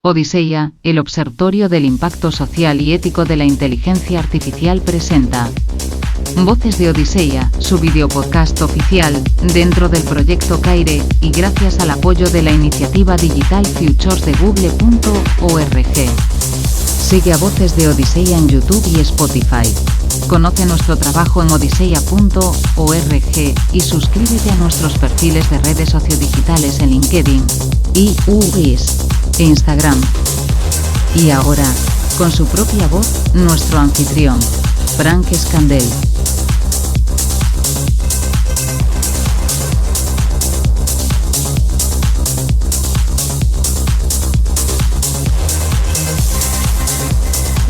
Odiseya, el Observatorio del Impacto Social y Ético de la Inteligencia Artificial presenta Voces de Odiseya, su videopodcast oficial, dentro del proyecto CAIRE, y gracias al apoyo de la iniciativa Digital Futures de Google.org. Sigue a Voces de Odiseya en YouTube y Spotify. Conoce nuestro trabajo en odiseya.org y suscríbete a nuestros perfiles de redes sociodigitales en LinkedIn, iUIS e Instagram. Y ahora, con su propia voz, nuestro anfitrión, Frank Scandell.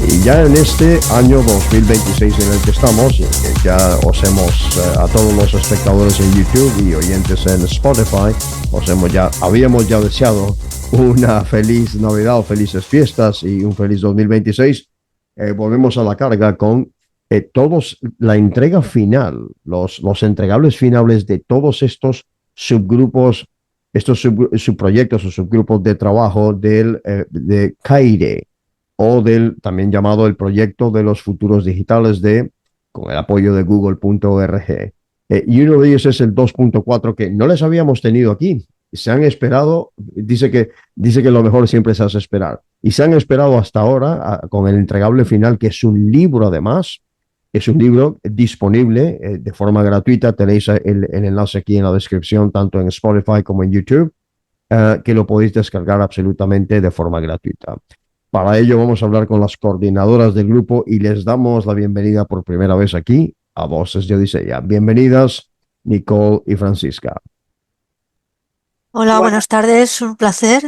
Y ya en este año 2026 en el que estamos, ya os hemos, a todos los espectadores en YouTube y oyentes en Spotify, habíamos ya deseado una feliz Navidad o felices fiestas y un feliz 2026. Volvemos a la carga con la entrega final, los entregables finales de todos estos subgrupos, estos subproyectos o subgrupos de trabajo de CAIRE, o del también llamado el proyecto de los futuros digitales con el apoyo de Google.org. Y uno de ellos es el 2.4, que no les habíamos tenido aquí. Se han esperado, dice que lo mejor siempre se hace esperar. Y se han esperado hasta ahora con el entregable final, que es un libro además. Es un libro disponible de forma gratuita. Tenéis el enlace aquí en la descripción, tanto en Spotify como en YouTube, que lo podéis descargar absolutamente de forma gratuita. Para ello vamos a hablar con las coordinadoras del grupo y les damos la bienvenida por primera vez aquí a Voces de Odiseya. Bienvenidas, Nicole y Francisca. Hola, buenas tardes. Un placer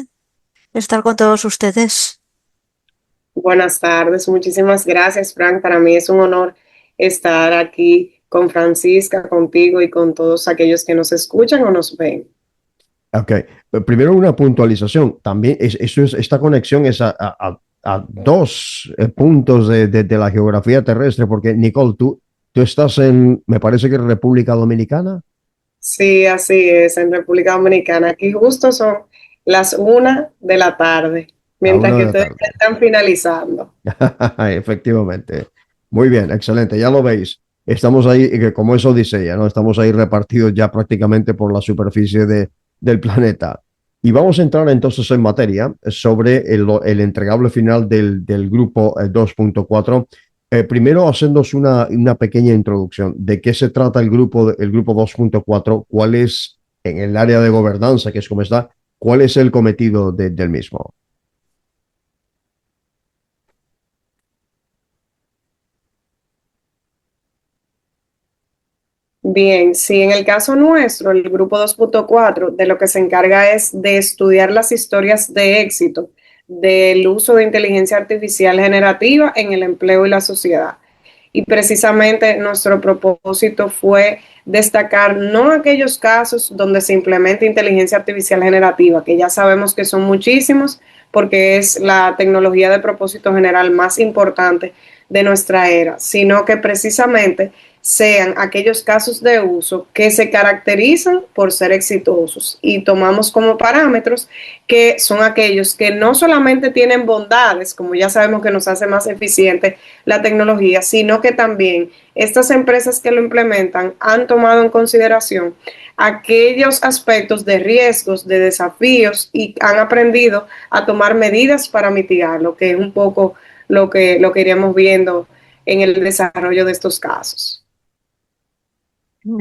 estar con todos ustedes. Buenas tardes. Muchísimas gracias, Frank. Para mí es un honor estar aquí con Francisca, contigo y con todos aquellos que nos escuchan o nos ven. Ok, primero una puntualización. También esta conexión es a dos puntos de la geografía terrestre, porque Nicole, tú estás me parece que en República Dominicana. Sí, así es, en República Dominicana. Aquí justo son las 1 de la tarde, mientras que ustedes están finalizando. Efectivamente. Muy bien, excelente. Ya lo veis. Estamos ahí, como es Odiseya, ¿no? Estamos ahí repartidos ya prácticamente por la superficie del planeta. Y vamos a entrar entonces en materia sobre el entregable final del grupo 2.4. Primero, hacernos una pequeña introducción de qué se trata el grupo 2.4, cuál es, en el área de gobernanza, que es como está, cuál es el cometido del mismo. Bien, sí, en el caso nuestro, el grupo 2.4 de lo que se encarga es de estudiar las historias de éxito del uso de inteligencia artificial generativa en el empleo y la sociedad. Y precisamente nuestro propósito fue destacar no aquellos casos donde se implementa inteligencia artificial generativa, que ya sabemos que son muchísimos, porque es la tecnología de propósito general más importante de nuestra era, sino que precisamente sean aquellos casos de uso que se caracterizan por ser exitosos, y tomamos como parámetros que son aquellos que no solamente tienen bondades, como ya sabemos que nos hace más eficiente la tecnología, sino que también estas empresas que lo implementan han tomado en consideración aquellos aspectos de riesgos, de desafíos, y han aprendido a tomar medidas para mitigarlo, que es un poco lo que iremos viendo en el desarrollo de estos casos.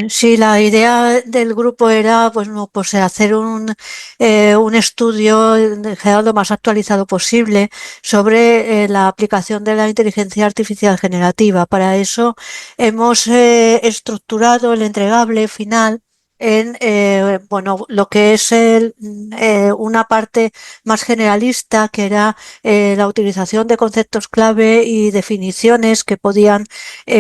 Sí, la idea del grupo era pues hacer un estudio general lo más actualizado posible sobre la aplicación de la inteligencia artificial generativa. Para eso hemos estructurado el entregable final en lo que es una parte más generalista, que era la utilización de conceptos clave y definiciones que podían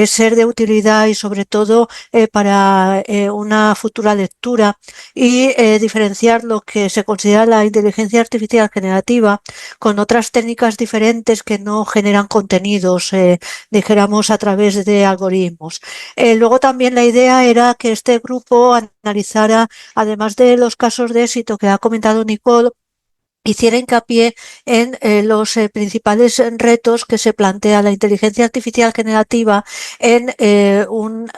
ser de utilidad, y sobre todo para una futura lectura, y diferenciar lo que se considera la inteligencia artificial generativa con otras técnicas diferentes que no generan contenidos, dijéramos, a través de algoritmos. Luego también la idea era que este grupo analizara, además de los casos de éxito que ha comentado Nicole, hiciera hincapié en los principales retos que se plantea la inteligencia artificial generativa en una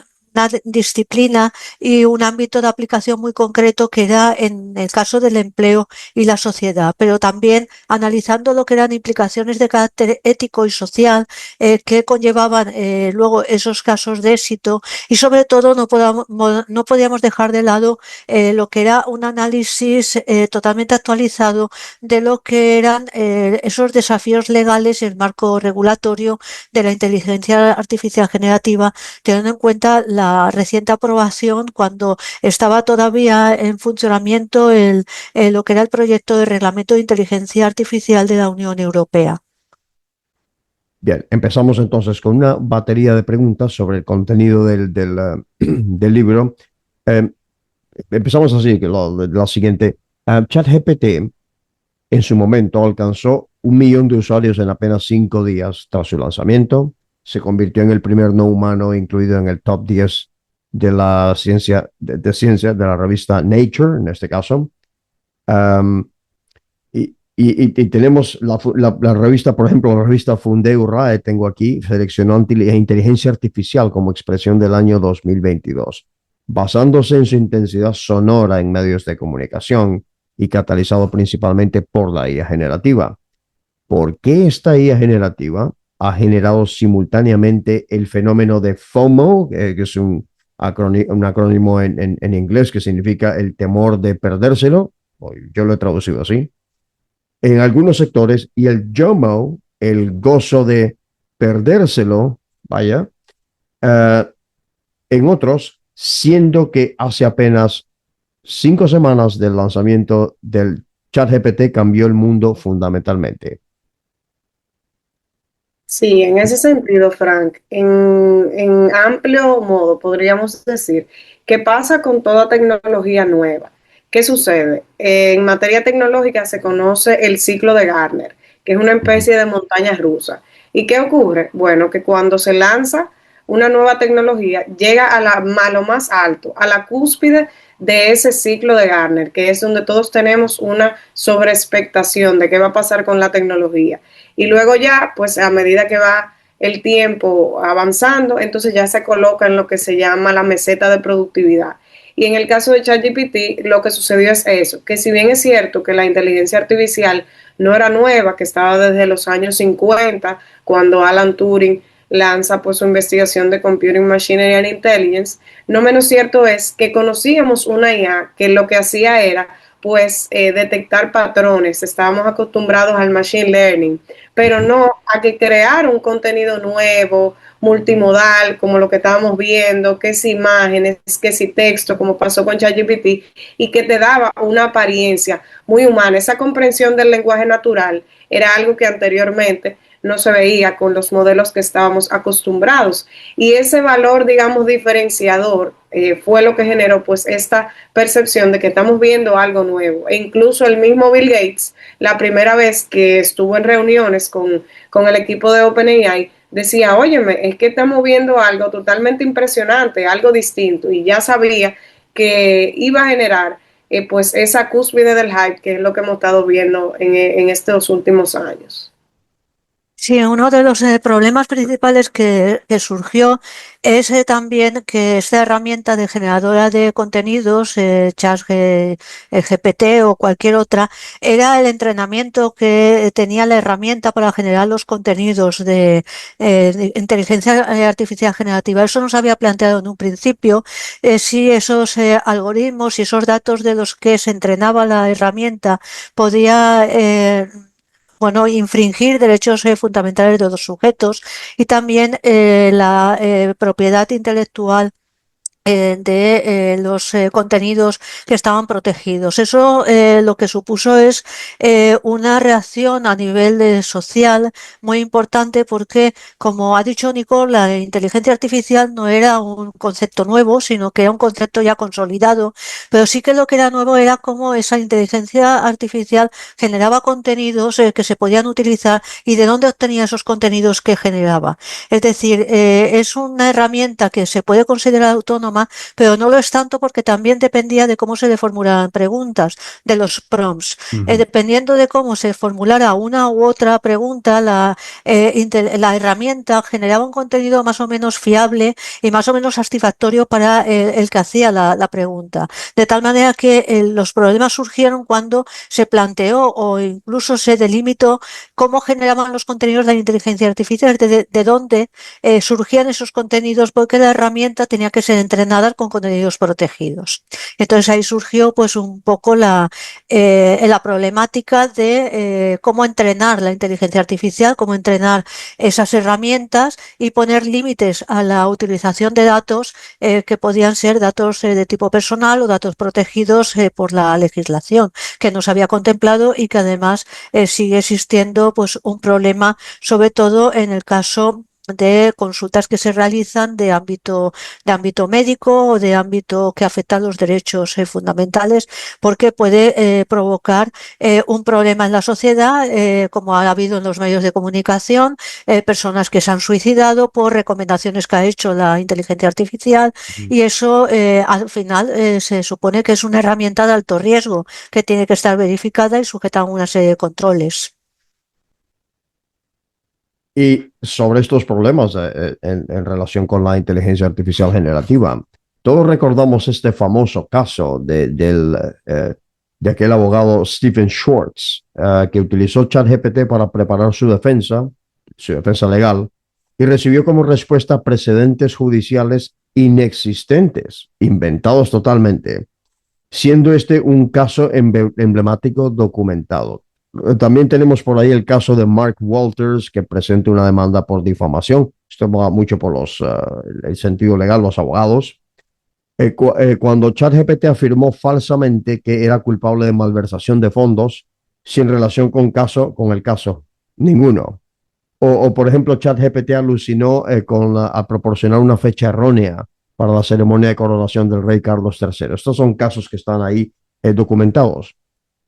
disciplina y un ámbito de aplicación muy concreto que era en el caso del empleo y la sociedad, pero también analizando lo que eran implicaciones de carácter ético y social que conllevaban luego esos casos de éxito, y sobre todo no podíamos dejar de lado lo que era un análisis totalmente actualizado de lo que eran esos desafíos legales y el marco regulatorio de la inteligencia artificial generativa, teniendo en cuenta la reciente aprobación cuando estaba todavía en funcionamiento lo que era el proyecto de reglamento de inteligencia artificial de la Unión Europea. Bien, empezamos entonces con una batería de preguntas sobre el contenido del libro. Eh, Empezamos así, que la siguiente. ChatGPT en su momento alcanzó 1 millón de usuarios en apenas 5 días tras su lanzamiento. Se convirtió en el primer no humano incluido en el top 10 de la ciencia, de ciencia de la revista Nature, en este caso. Y tenemos la revista, por ejemplo, la revista Fundeurae, tengo aquí, seleccionó inteligencia artificial como expresión del año 2022, basándose en su intensidad sonora en medios de comunicación y catalizado principalmente por la IA generativa. ¿Por qué esta IA generativa ha generado simultáneamente el fenómeno de FOMO, que es un acrónimo en inglés que significa el temor de perdérselo? Yo lo he traducido así en algunos sectores, y el JOMO, el gozo de perdérselo, vaya, en otros, siendo que hace apenas 5 semanas del lanzamiento del ChatGPT cambió el mundo fundamentalmente. Sí, en ese sentido, Frank, en amplio modo podríamos decir que pasa con toda tecnología nueva. ¿Qué sucede? En materia tecnológica se conoce el ciclo de Gartner, que es una especie de montaña rusa. ¿Y qué ocurre? Bueno, que cuando se lanza una nueva tecnología, llega a lo más alto, a la cúspide de ese ciclo de Gartner, que es donde todos tenemos una sobreexpectación de qué va a pasar con la tecnología. Y luego ya, pues a medida que va el tiempo avanzando, entonces ya se coloca en lo que se llama la meseta de productividad. Y en el caso de ChatGPT, lo que sucedió es eso, que si bien es cierto que la inteligencia artificial no era nueva, que estaba desde los años 50, cuando Alan Turing lanza pues su investigación de Computing, Machinery and Intelligence, no menos cierto es que conocíamos una IA que lo que hacía era pues detectar patrones, estábamos acostumbrados al machine learning, pero no a que crear un contenido nuevo, multimodal, como lo que estábamos viendo, que si imágenes, que si texto, como pasó con ChatGPT, y que te daba una apariencia muy humana. Esa comprensión del lenguaje natural era algo que anteriormente no se veía con los modelos que estábamos acostumbrados. Y ese valor, digamos, diferenciador fue lo que generó pues esta percepción de que estamos viendo algo nuevo. E incluso el mismo Bill Gates, la primera vez que estuvo en reuniones con el equipo de OpenAI, decía, óyeme, es que estamos viendo algo totalmente impresionante, algo distinto, y ya sabía que iba a generar pues esa cúspide del hype, que es lo que hemos estado viendo en estos últimos años. Sí, uno de los problemas principales que surgió es también que esta herramienta de generadora de contenidos, ChatGPT o cualquier otra, era el entrenamiento que tenía la herramienta para generar los contenidos de inteligencia artificial generativa. Eso no se había planteado en un principio, si esos algoritmos y esos datos de los que se entrenaba la herramienta podía infringir derechos fundamentales de los sujetos, y también la propiedad intelectual de los contenidos que estaban protegidos. Eso lo que supuso es una reacción a nivel social muy importante, porque, como ha dicho Nicole, la inteligencia artificial no era un concepto nuevo, sino que era un concepto ya consolidado, pero sí que lo que era nuevo era cómo esa inteligencia artificial generaba contenidos que se podían utilizar y de dónde obtenía esos contenidos que generaba. Es decir, es una herramienta que se puede considerar autónoma forma, pero no lo es tanto porque también dependía de cómo se le formularan preguntas, de los prompts. Dependiendo de cómo se formulara una u otra pregunta, la herramienta generaba un contenido más o menos fiable y más o menos satisfactorio para el que hacía la pregunta. De tal manera que los problemas surgieron cuando se planteó o incluso se delimitó cómo generaban los contenidos de la inteligencia artificial, de dónde surgían esos contenidos, porque la herramienta tenía que ser entrenada con contenidos protegidos. Entonces ahí surgió pues un poco la problemática de cómo entrenar la inteligencia artificial, cómo entrenar esas herramientas y poner límites a la utilización de datos que podían ser datos de tipo personal o datos protegidos por la legislación que no se había contemplado y que además sigue existiendo pues un problema, sobre todo en el caso de consultas que se realizan de ámbito médico o de ámbito que afecta a los derechos fundamentales, porque puede provocar un problema en la sociedad, como ha habido en los medios de comunicación, personas que se han suicidado por recomendaciones que ha hecho la inteligencia artificial, y eso al final se supone que es una herramienta de alto riesgo que tiene que estar verificada y sujeta a una serie de controles. Y sobre estos problemas en relación con la inteligencia artificial generativa, todos recordamos este famoso caso de aquel abogado Stephen Schwartz, que utilizó ChatGPT para preparar su defensa legal, y recibió como respuesta precedentes judiciales inexistentes, inventados totalmente, siendo este un caso emblemático documentado. También tenemos por ahí el caso de Mark Walters, que presenta una demanda por difamación. Esto va mucho por el sentido legal, los abogados. Cuando ChatGPT afirmó falsamente que era culpable de malversación de fondos sin relación con el caso. Ninguno. Por ejemplo, ChatGPT alucinó a proporcionar una fecha errónea para la ceremonia de coronación del rey Carlos III. Estos son casos que están ahí documentados.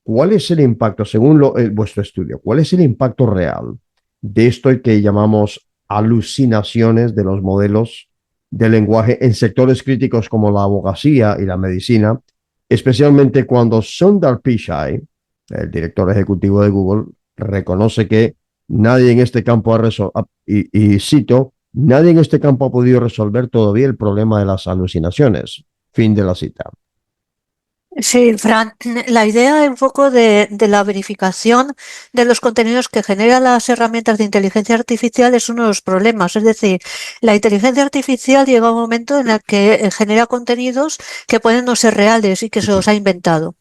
¿Cuál es el impacto, según vuestro estudio, cuál es el impacto real de esto que llamamos alucinaciones de los modelos de lenguaje en sectores críticos como la abogacía y la medicina, especialmente cuando Sundar Pichai, el director ejecutivo de Google, reconoce que nadie en este campo y cito, nadie en este campo ha podido resolver todavía el problema de las alucinaciones? Fin de la cita. Sí, Fran, la idea un poco de la verificación de los contenidos que generan las herramientas de inteligencia artificial es uno de los problemas. Es decir, la inteligencia artificial llega a un momento en el que genera contenidos que pueden no ser reales y que se los ha inventado.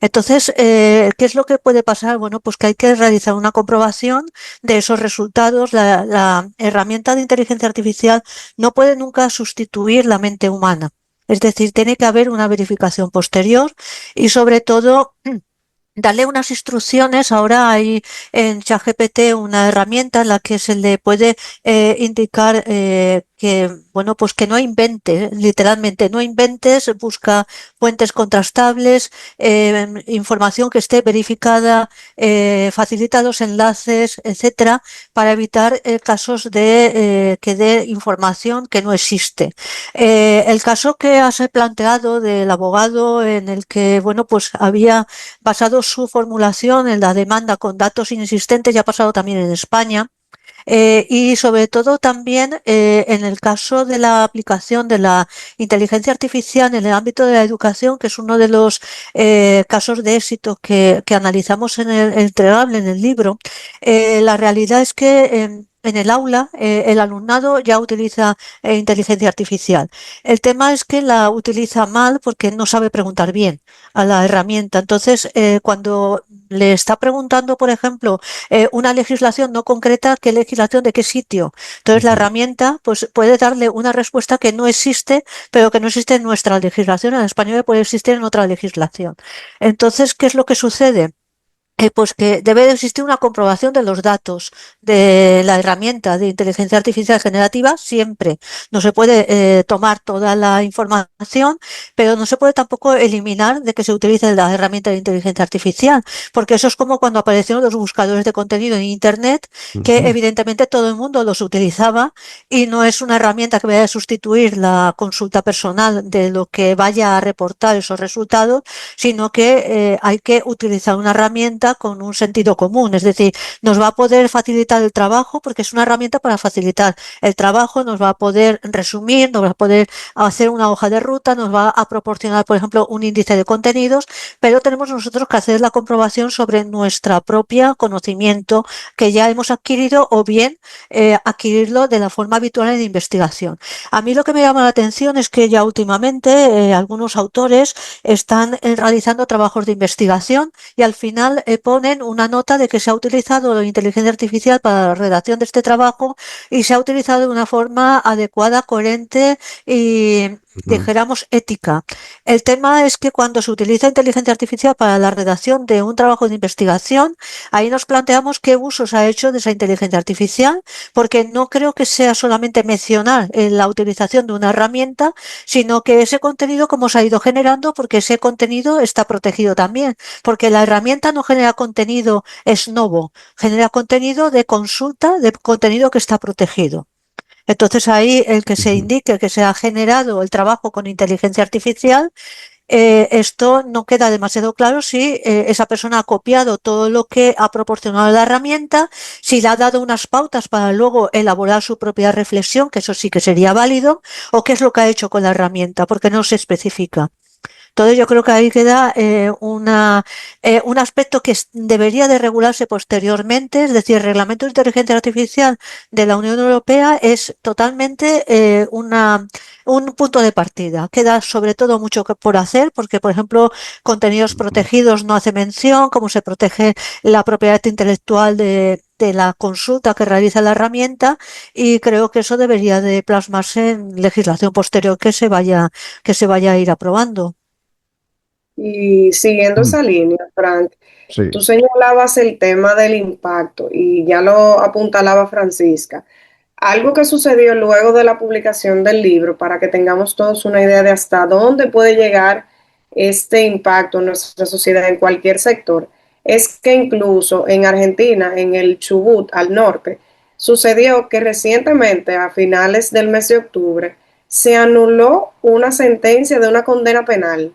Entonces, ¿qué es lo que puede pasar? Bueno, pues que hay que realizar una comprobación de esos resultados. La herramienta de inteligencia artificial no puede nunca sustituir la mente humana. Es decir, tiene que haber una verificación posterior y, sobre todo, darle unas instrucciones. Ahora hay en ChatGPT una herramienta en la que se le puede indicar que, bueno, pues que no invente, literalmente, no inventes, busca fuentes contrastables, información que esté verificada, facilita los enlaces, etcétera, para evitar casos de que dé información que no existe. El caso que has planteado del abogado, en el que, bueno, pues había basado su formulación en la demanda con datos inexistentes, ya ha pasado también en España. Y sobre todo también en el caso de la aplicación de la inteligencia artificial en el ámbito de la educación, que es uno de los casos de éxito que analizamos en el entregable, en el libro. La realidad es que en el aula el alumnado ya utiliza inteligencia artificial. El tema es que la utiliza mal porque no sabe preguntar bien a la herramienta. Entonces, cuando le está preguntando, por ejemplo, una legislación no concreta, ¿qué legislación de qué sitio? Entonces la herramienta pues puede darle una respuesta que no existe, pero que no existe en nuestra legislación. En español puede existir en otra legislación. Entonces, ¿qué es lo que sucede? pues que debe de existir una comprobación de los datos de la herramienta de inteligencia artificial generativa siempre. No se puede tomar toda la información, pero no se puede tampoco eliminar de que se utilice la herramienta de inteligencia artificial, porque eso es como cuando aparecieron los buscadores de contenido en Internet, que evidentemente todo el mundo los utilizaba y no es una herramienta que vaya a sustituir la consulta personal de lo que vaya a reportar esos resultados, sino que hay que utilizar una herramienta con un sentido común, es decir, nos va a poder facilitar el trabajo porque es una herramienta para facilitar el trabajo, nos va a poder resumir, nos va a poder hacer una hoja de ruta, nos va a proporcionar, por ejemplo, un índice de contenidos, pero tenemos nosotros que hacer la comprobación sobre nuestra propia conocimiento que ya hemos adquirido o bien adquirirlo de la forma habitual en investigación. A mí lo que me llama la atención es que ya últimamente algunos autores están realizando trabajos de investigación y al final ponen una nota de que se ha utilizado la inteligencia artificial para la redacción de este trabajo y se ha utilizado de una forma adecuada, coherente y, dijéramos, ética. El tema es que cuando se utiliza inteligencia artificial para la redacción de un trabajo de investigación, ahí nos planteamos qué uso se ha hecho de esa inteligencia artificial, porque no creo que sea solamente mencionar la utilización de una herramienta, sino que ese contenido, cómo se ha ido generando, porque ese contenido está protegido también, porque la herramienta no genera contenido esnobo, genera contenido de consulta, de contenido que está protegido. Entonces ahí el que se indique que se ha generado el trabajo con inteligencia artificial, esto no queda demasiado claro si esa persona ha copiado todo lo que ha proporcionado la herramienta, si le ha dado unas pautas para luego elaborar su propia reflexión, que eso sí que sería válido, o qué es lo que ha hecho con la herramienta, porque no se especifica. Entonces yo creo que ahí queda un aspecto que debería de regularse posteriormente, es decir, el Reglamento de Inteligencia Artificial de la Unión Europea es totalmente un punto de partida. Queda sobre todo mucho por hacer porque, por ejemplo, contenidos protegidos no hace mención, cómo se protege la propiedad intelectual de la consulta que realiza la herramienta y creo que eso debería de plasmarse en legislación posterior que se vaya a ir aprobando. Y siguiendo esa línea, Frank, Sí. tú señalabas el tema del impacto y ya lo apuntalaba Francisca. Algo que sucedió luego de la publicación del libro, para que tengamos todos una idea de hasta dónde puede llegar este impacto en nuestra sociedad en cualquier sector, es que incluso en Argentina, en el Chubut, al norte, sucedió que recientemente, a finales del mes de octubre, se anuló una sentencia de una condena penal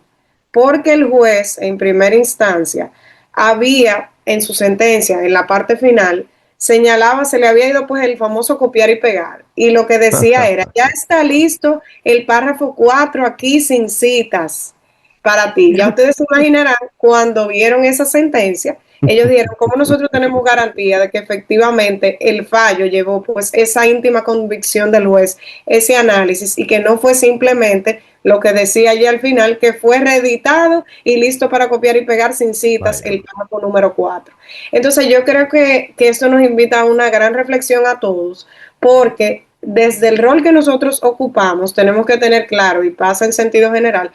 porque el juez en primera instancia había en su sentencia, en la parte final, señalaba, se le había ido pues el famoso copiar y pegar. Y lo que decía era, ya está listo el párrafo 4 aquí sin citas para ti. Ya ustedes se imaginarán cuando vieron esa sentencia, ellos dijeron, ¿cómo nosotros tenemos garantía de que efectivamente el fallo llevó pues esa íntima convicción del juez, ese análisis y que no fue simplemente lo que decía allí al final, que fue reeditado y listo para copiar y pegar sin citas el párrafo número 4? Entonces yo creo que esto nos invita a una gran reflexión a todos, porque desde el rol que nosotros ocupamos tenemos que tener claro, y pasa en sentido general,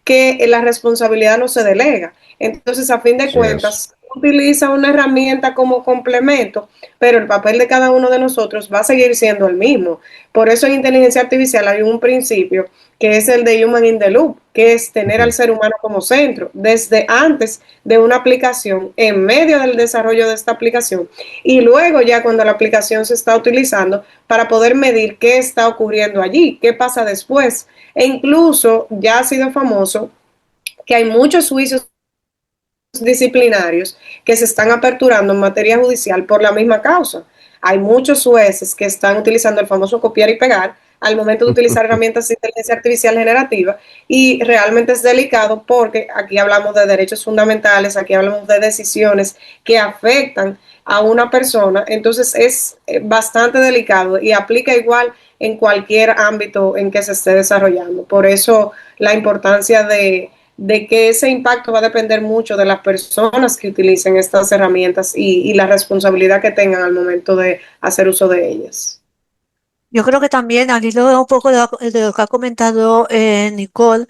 que la responsabilidad no se delega. Entonces, a fin de cuentas, utiliza una herramienta como complemento, pero el papel de cada uno de nosotros va a seguir siendo el mismo. Por eso en inteligencia artificial hay un principio que es el de Human in the Loop, que es tener al ser humano como centro, desde antes de una aplicación, en medio del desarrollo de esta aplicación, y luego ya cuando la aplicación se está utilizando para poder medir qué está ocurriendo allí, qué pasa después. E incluso ya ha sido famoso que hay muchos juicios disciplinarios que se están aperturando en materia judicial por la misma causa. Hay muchos jueces que están utilizando el famoso copiar y pegar al momento de utilizar herramientas de inteligencia artificial generativa y realmente es delicado porque aquí hablamos de derechos fundamentales, aquí hablamos de decisiones que afectan a una persona, entonces es bastante delicado y aplica igual en cualquier ámbito en que se esté desarrollando. Por eso la importancia de que ese impacto va a depender mucho de las personas que utilicen estas herramientas y la responsabilidad que tengan al momento de hacer uso de ellas. Yo creo que también, al hilo un poco de lo que ha comentado Nicole,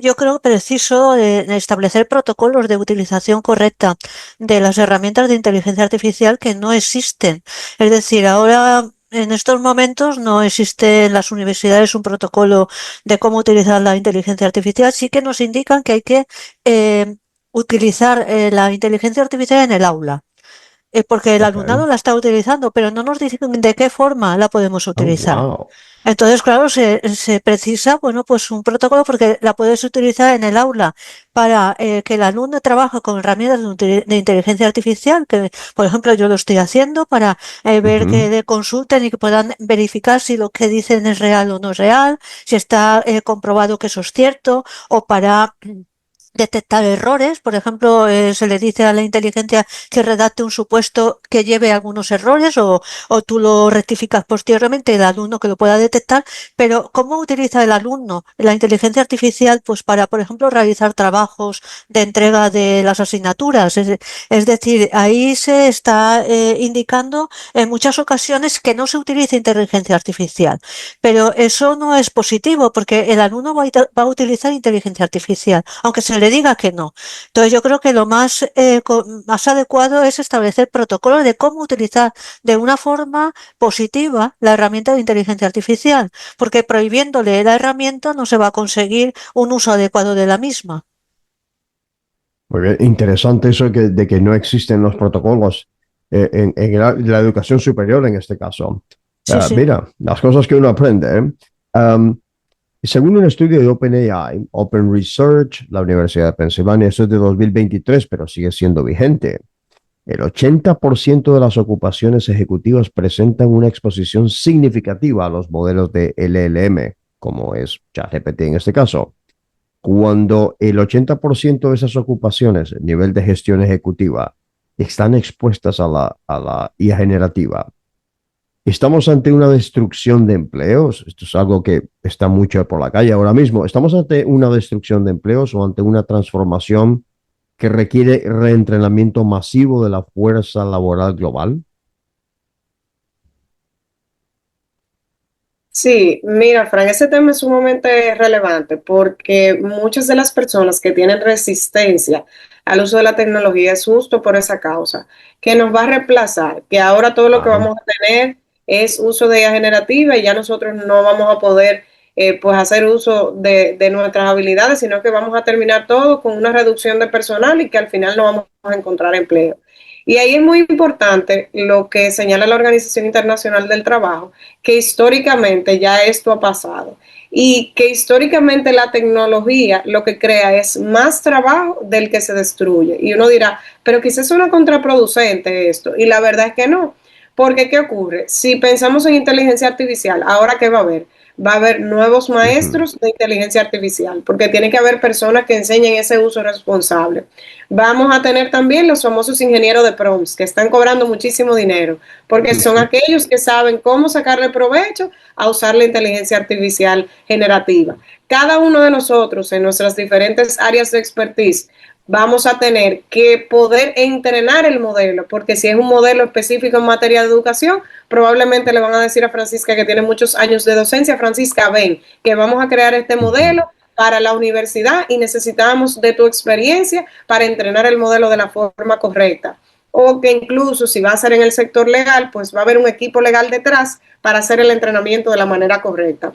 yo creo preciso establecer protocolos de utilización correcta de las herramientas de inteligencia artificial que no existen. Es decir, ahora en estos momentos no existe en las universidades un protocolo de cómo utilizar la inteligencia artificial. Sí que nos indican que hay que utilizar la inteligencia artificial en el aula, porque el Ok. alumnado la está utilizando, pero no nos dicen de qué forma la podemos Oh, utilizar. wow. Entonces, claro, se precisa, bueno, pues un protocolo porque la puedes utilizar en el aula para que el alumno trabaje con herramientas de inteligencia artificial, que por ejemplo yo lo estoy haciendo para ver que Ujú. le consulten y que puedan verificar si lo que dicen es real o no es real, si está comprobado que eso es cierto, o para detectar errores. Por ejemplo, se le dice a la inteligencia que redacte un supuesto que lleve algunos errores, o tú lo rectificas posteriormente, el alumno que lo pueda detectar. Pero ¿cómo utiliza el alumno la inteligencia artificial pues para, por ejemplo, realizar trabajos de entrega de las asignaturas? Es decir, ahí se está indicando en muchas ocasiones que no se utiliza inteligencia artificial, pero eso no es positivo porque el alumno va a utilizar inteligencia artificial, aunque se le diga que no. Entonces yo creo que lo más adecuado es establecer protocolos de cómo utilizar de una forma positiva la herramienta de inteligencia artificial, porque prohibiéndole la herramienta no se va a conseguir un uso adecuado de la misma. Muy bien, interesante eso de que no existen los protocolos en la educación superior en este caso. Sí, sí. Mira, las cosas que uno aprende. ¿Eh? Um, Según un estudio de OpenAI, Open Research, la Universidad de Pensilvania, eso es de 2023, pero sigue siendo vigente. El 80% de las ocupaciones ejecutivas presentan una exposición significativa a los modelos de LLM, como es ChatGPT en este caso. Cuando el 80% de esas ocupaciones, el nivel de gestión ejecutiva, están expuestas a la IA generativa, ¿estamos ante una destrucción de empleos? Esto es algo que está mucho por la calle ahora mismo. ¿Estamos ante una destrucción de empleos o ante una transformación que requiere reentrenamiento masivo de la fuerza laboral global? Sí, mira, Fran, ese tema es sumamente relevante porque muchas de las personas que tienen resistencia al uso de la tecnología es justo por esa causa, que nos va a reemplazar, que ahora todo lo que Claro. vamos a tener es uso de IA generativa y ya nosotros no vamos a poder pues hacer uso de nuestras habilidades, sino que vamos a terminar todo con una reducción de personal y que al final no vamos a encontrar empleo. Y ahí es muy importante lo que señala la Organización Internacional del Trabajo, que históricamente ya esto ha pasado y que históricamente la tecnología lo que crea es más trabajo del que se destruye. Y uno dirá, pero quizás suena contraproducente esto. Y la verdad es que no. Porque, ¿qué ocurre? Si pensamos en inteligencia artificial, ¿ahora qué va a haber? Va a haber nuevos Ujú. maestros de inteligencia artificial, porque tiene que haber personas que enseñen ese uso responsable. Vamos a tener también los famosos ingenieros de prompts, que están cobrando muchísimo dinero, porque son Ujú. aquellos que saben cómo sacarle provecho a usar la inteligencia artificial generativa. Cada uno de nosotros en nuestras diferentes áreas de expertise vamos a tener que poder entrenar el modelo, porque si es un modelo específico en materia de educación, probablemente le van a decir a Francisca, que tiene muchos años de docencia: Francisca, ven, que vamos a crear este Ujú. modelo para la universidad y necesitamos de tu experiencia para entrenar el modelo de la forma correcta. O que incluso si va a ser en el sector legal, pues va a haber un equipo legal detrás para hacer el entrenamiento de la manera correcta.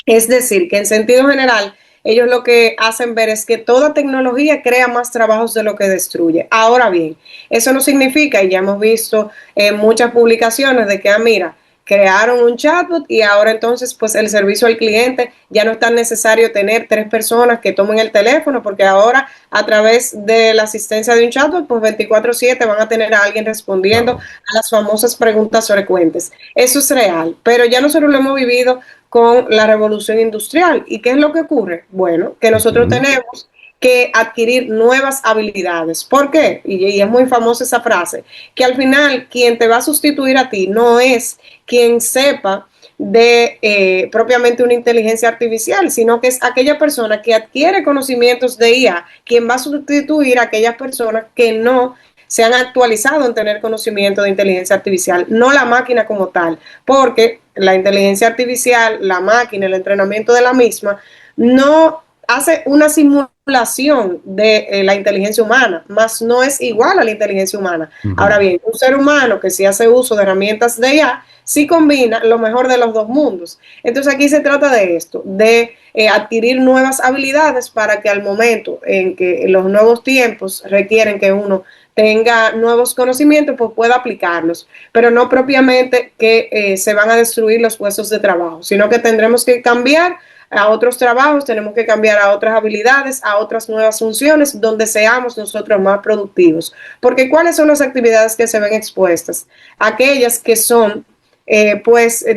Es decir, que en sentido general, ellos lo que hacen ver es que toda tecnología crea más trabajos de lo que destruye. Ahora bien, eso no significa, y ya hemos visto en muchas publicaciones, de que, mira, crearon un chatbot y ahora entonces pues el servicio al cliente ya no es tan necesario tener 3 personas que tomen el teléfono, porque ahora a través de la asistencia de un chatbot pues 24/7 van a tener a alguien respondiendo Claro. a las famosas preguntas frecuentes. Eso es real, pero ya nosotros lo hemos vivido con la revolución industrial. ¿Y qué es lo que ocurre? Bueno, que nosotros Ujú. tenemos que adquirir nuevas habilidades. ¿Por qué? Y es muy famosa esa frase, que al final quien te va a sustituir a ti no es quien sepa de propiamente una inteligencia artificial, sino que es aquella persona que adquiere conocimientos de IA, quien va a sustituir a aquellas personas que no se han actualizado en tener conocimiento de inteligencia artificial, no la máquina como tal, porque la inteligencia artificial, la máquina, el entrenamiento de la misma, no hace una simulación de la inteligencia humana, más no es igual a la inteligencia humana. Ahora bien, un ser humano que sí hace uso de herramientas de IA, sí combina lo mejor de los dos mundos. Entonces aquí se trata de esto, de adquirir nuevas habilidades para que al momento en que los nuevos tiempos requieren que uno tenga nuevos conocimientos, pues pueda aplicarlos, pero no propiamente que se van a destruir los puestos de trabajo, sino que tendremos que cambiar a otros trabajos, tenemos que cambiar a otras habilidades, a otras nuevas funciones, donde seamos nosotros más productivos. Porque ¿cuáles son las actividades que se ven expuestas? Aquellas que son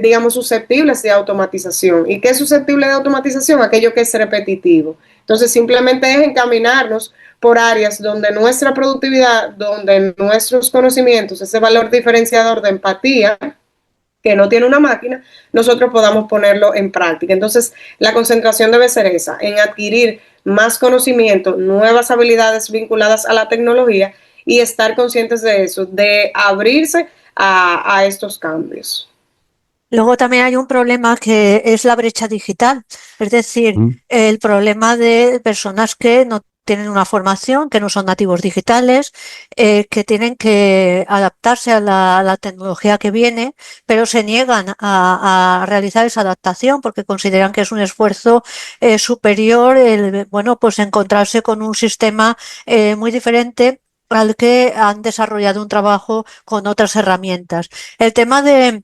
digamos, susceptibles de automatización. ¿Y qué es susceptible de automatización? Aquello que es repetitivo. Entonces, simplemente es encaminarnos por áreas donde nuestra productividad, donde nuestros conocimientos, ese valor diferenciador de empatía, que no tiene una máquina, nosotros podamos ponerlo en práctica. Entonces, la concentración debe ser esa, en adquirir más conocimiento, nuevas habilidades vinculadas a la tecnología y estar conscientes de eso, de abrirse a estos cambios. Luego también hay un problema que es la brecha digital, es decir, el problema de personas que no tienen una formación, que no son nativos digitales, que tienen que adaptarse a la tecnología que viene, pero se niegan a realizar esa adaptación porque consideran que es un esfuerzo superior el, bueno, pues encontrarse con un sistema muy diferente al que han desarrollado un trabajo con otras herramientas. El tema de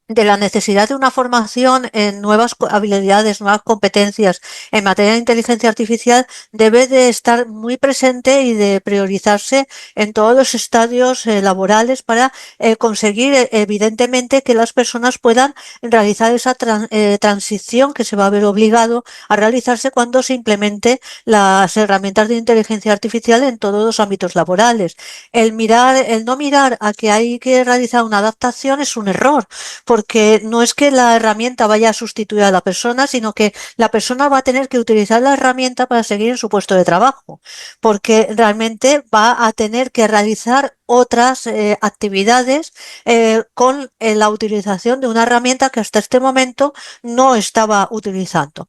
la necesidad de una formación en nuevas habilidades, nuevas competencias en materia de inteligencia artificial debe de estar muy presente y de priorizarse en todos los estadios laborales para conseguir evidentemente que las personas puedan realizar esa transición que se va a ver obligado a realizarse cuando se implemente las herramientas de inteligencia artificial en todos los ámbitos laborales. El no mirar a que hay que realizar una adaptación es un error, porque no es que la herramienta vaya a sustituir a la persona, sino que la persona va a tener que utilizar la herramienta para seguir en su puesto de trabajo, porque realmente va a tener que realizar otras actividades con la utilización de una herramienta que hasta este momento no estaba utilizando.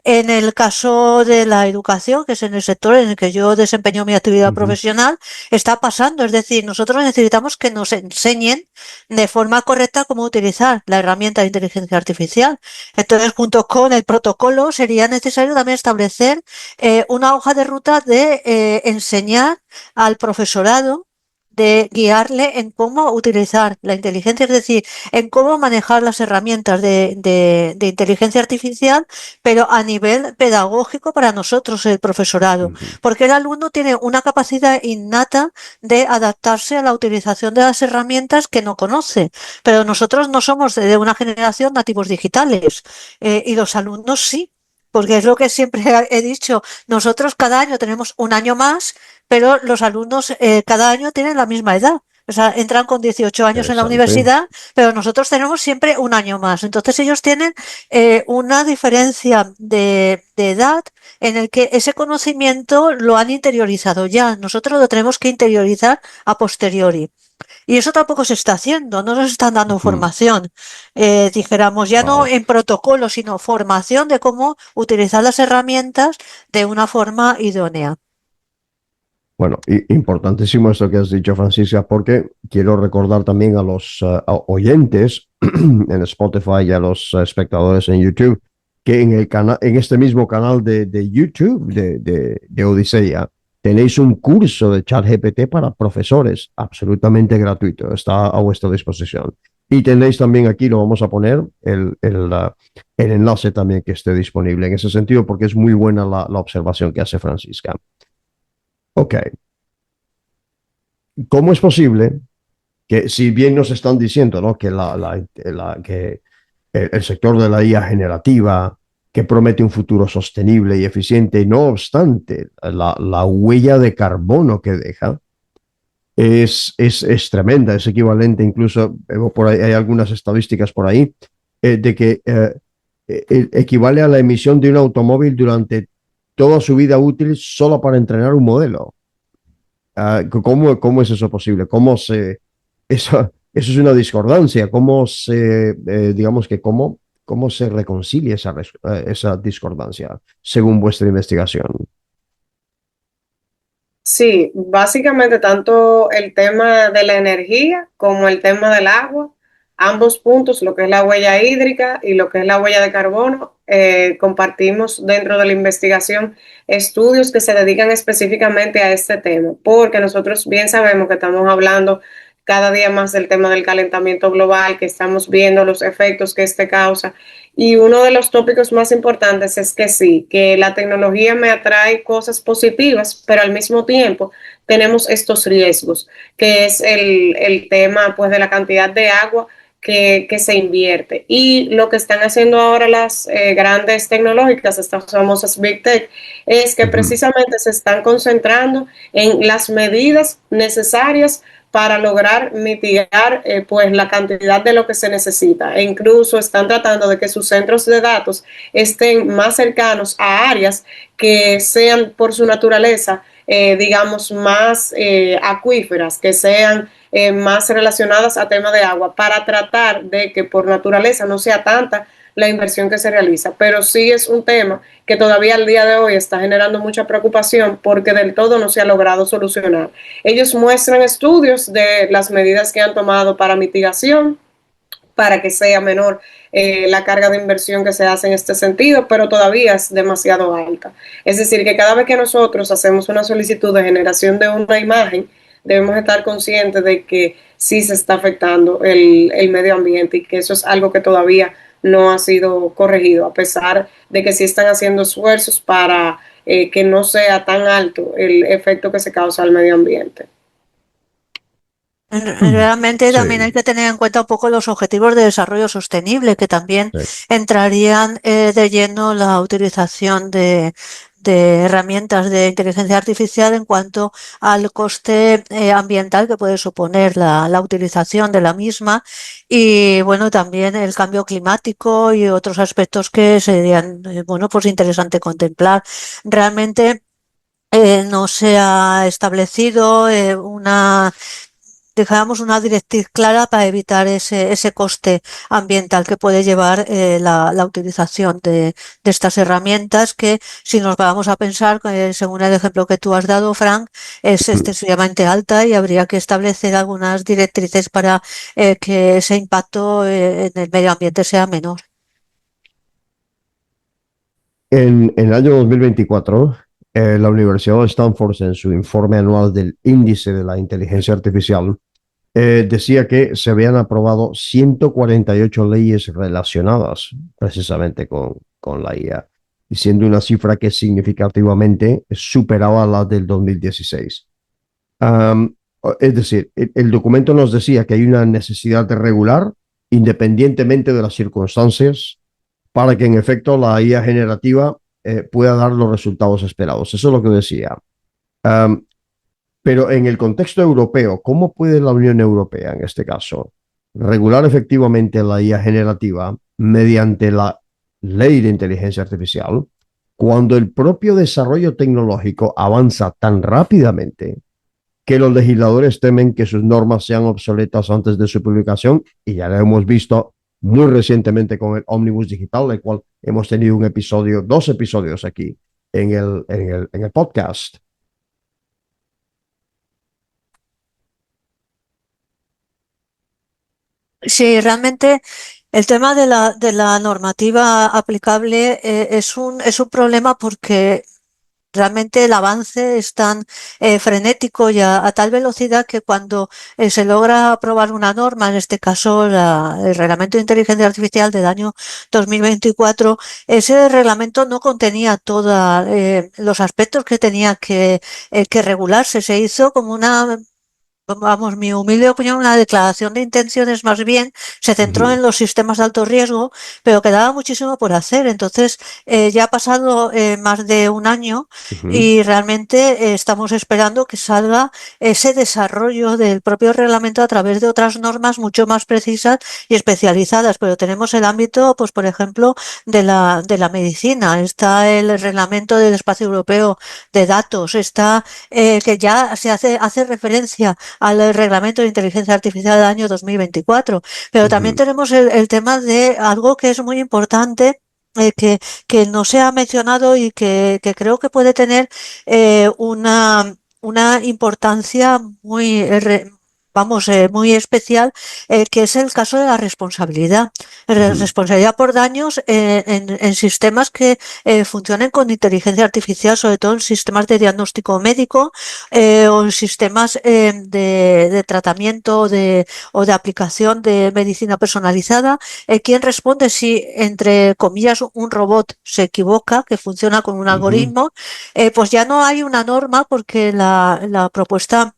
En el caso de la educación, que es en el sector en el que yo desempeño mi actividad profesional, está pasando. Es decir, nosotros necesitamos que nos enseñen de forma correcta cómo utilizar la herramienta de inteligencia artificial. Entonces, junto con el protocolo, sería necesario también establecer una hoja de ruta de enseñar al profesorado, de guiarle en cómo utilizar la inteligencia, es decir, en cómo manejar las herramientas de inteligencia artificial, pero a nivel pedagógico para nosotros, el profesorado, porque el alumno tiene una capacidad innata de adaptarse a la utilización de las herramientas que no conoce, pero nosotros no somos de una generación nativos digitales y los alumnos sí. Porque es lo que siempre he dicho, nosotros cada año tenemos un año más, pero los alumnos cada año tienen la misma edad. O sea, entran con 18 años en la universidad, pero nosotros tenemos siempre un año más. Entonces ellos tienen una diferencia de edad en el que ese conocimiento lo han interiorizado ya. Nosotros lo tenemos que interiorizar a posteriori. Y eso tampoco se está haciendo, no nos están dando formación, dijéramos, ya no en protocolo, sino formación de cómo utilizar las herramientas de una forma idónea. Bueno, importantísimo esto que has dicho, Francisca, porque quiero recordar también a los oyentes en Spotify y a los espectadores en YouTube que en el canal, en este mismo canal de YouTube de Odisea, tenéis un curso de ChatGPT para profesores absolutamente gratuito, está a vuestra disposición. Y tenéis también aquí, lo vamos a poner, el enlace también que esté disponible en ese sentido, porque es muy buena la observación que hace Francisca. Ok. ¿Cómo es posible que, si bien nos están diciendo, ¿no?, que, que el sector de la IA generativa, que promete un futuro sostenible y eficiente, y no obstante, la huella de carbono que deja es tremenda, es equivalente incluso, por ahí, hay algunas estadísticas por ahí, de que equivale a la emisión de un automóvil durante toda su vida útil solo para entrenar un modelo. ¿Cómo es eso posible? Eso es una discordancia. Digamos que cómo se reconcilia esa discordancia según vuestra investigación? Sí, básicamente tanto el tema de la energía como el tema del agua, ambos puntos, lo que es la huella hídrica y lo que es la huella de carbono, compartimos dentro de la investigación estudios que se dedican específicamente a este tema, porque nosotros bien sabemos que estamos hablando cada día más del tema del calentamiento global, que estamos viendo los efectos que este causa. Y uno de los tópicos más importantes es que sí, que la tecnología me atrae cosas positivas, pero al mismo tiempo tenemos estos riesgos, que es el tema pues de la cantidad de agua que se invierte. Y lo que están haciendo ahora las grandes tecnológicas, estas famosas Big Tech, es que Ujú. precisamente se están concentrando en las medidas necesarias para lograr mitigar pues la cantidad de lo que se necesita e incluso están tratando de que sus centros de datos estén más cercanos a áreas que sean por su naturaleza digamos más acuíferas, que sean más relacionadas a temas de agua para tratar de que por naturaleza no sea tanta la inversión que se realiza, pero sí es un tema que todavía al día de hoy está generando mucha preocupación porque del todo no se ha logrado solucionar. Ellos muestran estudios de las medidas que han tomado para mitigación, para que sea menor la carga de inversión que se hace en este sentido, pero todavía es demasiado alta. Es decir, que cada vez que nosotros hacemos una solicitud de generación de una imagen, debemos estar conscientes de que sí se está afectando el medio ambiente y que eso es algo que todavía no ha sido corregido, a pesar de que sí están haciendo esfuerzos para que no sea tan alto el efecto que se causa al medio ambiente. Realmente también hay Sí, que tener en cuenta un poco los objetivos de desarrollo sostenible, que también sí. entrarían de lleno la utilización de herramientas de inteligencia artificial en cuanto al coste ambiental que puede suponer la utilización de la misma y bueno, también el cambio climático y otros aspectos que serían bueno, pues interesante contemplar. Realmente no se ha establecido dejáramos una directriz clara para evitar ese coste ambiental que puede llevar la utilización de estas herramientas que, si nos vamos a pensar, según el ejemplo que tú has dado, Frank, es excesivamente alta y habría que establecer algunas directrices para que ese impacto en el medio ambiente sea menor. En el año 2024, la Universidad de Stanford, en su informe anual del índice de la inteligencia artificial, decía que se habían aprobado 148 leyes relacionadas precisamente con la IA, siendo una cifra que significativamente superaba la del 2016. Um, es decir, el documento nos decía que hay una necesidad de regular independientemente de las circunstancias para que en efecto la IA generativa pueda dar los resultados esperados. Eso es lo que decía. Um, pero en el contexto europeo, ¿cómo puede la Unión Europea, en este caso, regular efectivamente la IA generativa mediante la ley de inteligencia artificial cuando el propio desarrollo tecnológico avanza tan rápidamente que los legisladores temen que sus normas sean obsoletas antes de su publicación? Y ya lo hemos visto muy recientemente con el Omnibus Digital, el cual hemos tenido dos episodios aquí en el podcast. Sí, realmente el tema de la normativa aplicable es un problema porque realmente el avance es tan frenético y a tal velocidad que cuando se logra aprobar una norma, en este caso el Reglamento de Inteligencia Artificial del año 2024, ese reglamento no contenía todos los aspectos que tenía que regularse. Se hizo como una vamos, mi humilde opinión, una declaración de intenciones más bien se centró Ujú, en los sistemas de alto riesgo, pero quedaba muchísimo por hacer. Entonces, ya ha pasado más de un año ujú, y realmente estamos esperando que salga ese desarrollo del propio reglamento a través de otras normas mucho más precisas y especializadas. Pero tenemos el ámbito, pues, por ejemplo, de la medicina. Está el reglamento del espacio europeo de datos, está que ya hace referencia al reglamento de inteligencia artificial del año 2024. Pero también ujú, tenemos el tema de algo que es muy importante. Que no se ha mencionado y que creo que puede tener una importancia muy, vamos, muy especial, que es el caso de la responsabilidad. ujú, Responsabilidad por daños en sistemas que funcionen con inteligencia artificial, sobre todo en sistemas de diagnóstico médico o en sistemas de tratamiento o de aplicación de medicina personalizada. ¿Quién responde si, entre comillas, un robot se equivoca, que funciona con un ujú, algoritmo? Pues ya no hay una norma porque la propuesta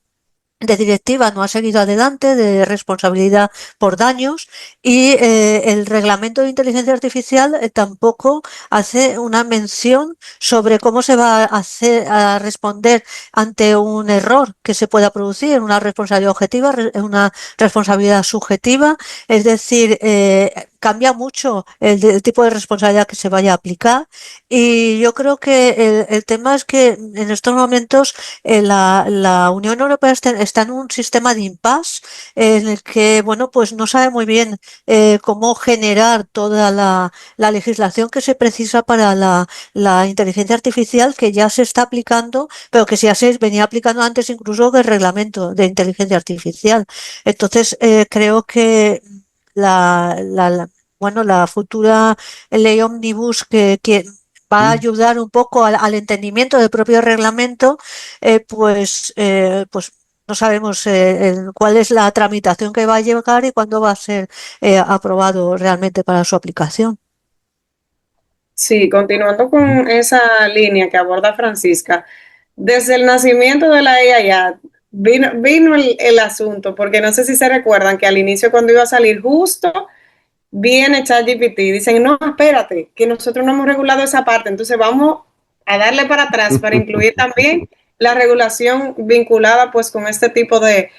de directiva no ha seguido adelante, de responsabilidad por daños, y el reglamento de inteligencia artificial tampoco hace una mención sobre cómo se va a hacer a responder ante un error que se pueda producir, una responsabilidad objetiva, una responsabilidad subjetiva. Es decir, cambia mucho el tipo de responsabilidad que se vaya a aplicar, y yo creo que el tema es que en estos momentos la Unión Europea está en un sistema de impasse en el que, bueno, pues no sabe muy bien cómo generar toda la legislación que se precisa para la inteligencia artificial, que ya se está aplicando, pero que ya se venía aplicando antes incluso que el reglamento de inteligencia artificial. Entonces, creo que bueno, la futura ley Omnibus que va a ujú. ayudar un poco al entendimiento del propio reglamento, pues no sabemos cuál es la tramitación que va a llegar y cuándo va a ser aprobado realmente para su aplicación. Sí, continuando con esa línea que aborda Francisca, desde el nacimiento de la AI vino el asunto, porque no sé si se recuerdan que al inicio cuando iba a salir justo viene ChatGPT, dicen, no, espérate, que nosotros no hemos regulado esa parte, entonces vamos a darle para atrás para incluir también la regulación vinculada pues con este tipo de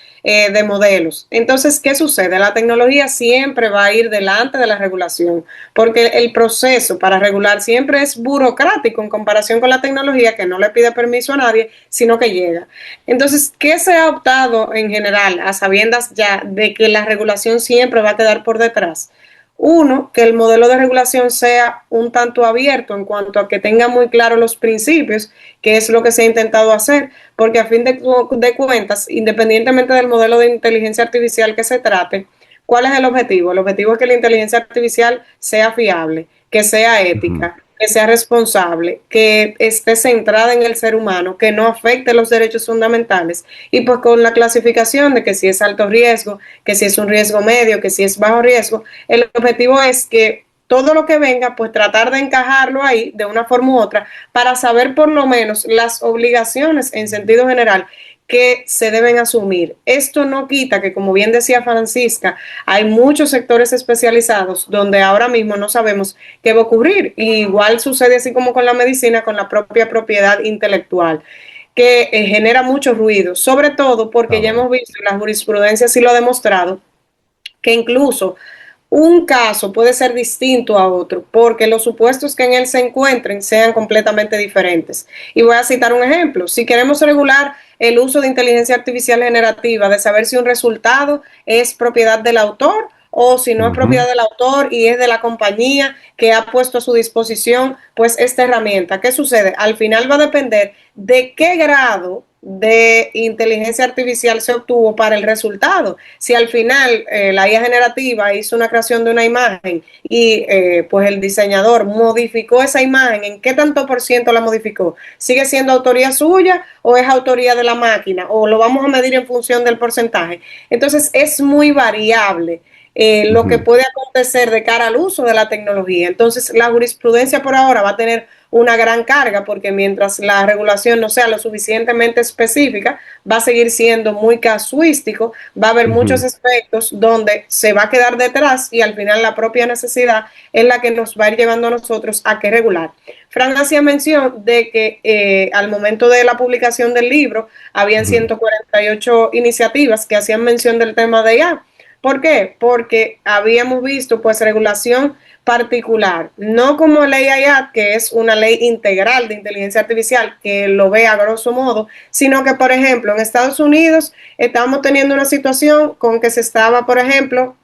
modelos. Entonces, ¿qué sucede? La tecnología siempre va a ir delante de la regulación, porque el proceso para regular siempre es burocrático en comparación con la tecnología que no le pide permiso a nadie, sino que llega. Entonces, ¿qué se ha optado en general a sabiendas ya de que la regulación siempre va a quedar por detrás? Uno, que el modelo de regulación sea un tanto abierto en cuanto a que tenga muy claros los principios, que es lo que se ha intentado hacer, porque a fin de cuentas, independientemente del modelo de inteligencia artificial que se trate, ¿cuál es el objetivo? El objetivo es que la inteligencia artificial sea fiable, que sea Ujú, ética, que sea responsable, que esté centrada en el ser humano, que no afecte los derechos fundamentales. Y pues con la clasificación de que si es alto riesgo, que si es un riesgo medio, que si es bajo riesgo, el objetivo es que todo lo que venga, pues tratar de encajarlo ahí de una forma u otra para saber por lo menos las obligaciones en sentido general que se deben asumir. Esto no quita que, como bien decía Francisca, hay muchos sectores especializados donde ahora mismo no sabemos qué va a ocurrir. Y igual sucede así como con la medicina, con la propia propiedad intelectual que genera mucho ruido, sobre todo porque ya claro. hemos visto, y la jurisprudencia sí lo ha demostrado, que incluso un caso puede ser distinto a otro, porque los supuestos que en él se encuentren sean completamente diferentes. Y voy a citar un ejemplo. Si queremos regular el uso de inteligencia artificial generativa, de saber si un resultado es propiedad del autor o si no es Ujú, propiedad del autor y es de la compañía que ha puesto a su disposición pues esta herramienta. ¿Qué sucede? Al final va a depender de qué grado de inteligencia artificial se obtuvo para el resultado. Si al final la IA generativa hizo una creación de una imagen y pues el diseñador modificó esa imagen, ¿en qué tanto por ciento la modificó? ¿Sigue siendo autoría suya o es autoría de la máquina? ¿O lo vamos a medir en función del porcentaje? Entonces es muy variable. Lo que ujú, puede acontecer de cara al uso de la tecnología. Entonces, la jurisprudencia por ahora va a tener una gran carga, porque mientras la regulación no sea lo suficientemente específica, va a seguir siendo muy casuístico, va a haber muchos aspectos donde se va a quedar detrás y al final la propia necesidad es la que nos va a ir llevando a nosotros a que regular. Fran hacía mención de que al momento de la publicación del libro habían 148 iniciativas que hacían mención del tema de IA. ¿Por qué? Porque habíamos visto pues regulación particular, no como ley IA, que es una ley integral de inteligencia artificial, que lo ve a grosso modo, sino que, por ejemplo, en Estados Unidos estamos teniendo una situación con que se estaba, por ejemplo,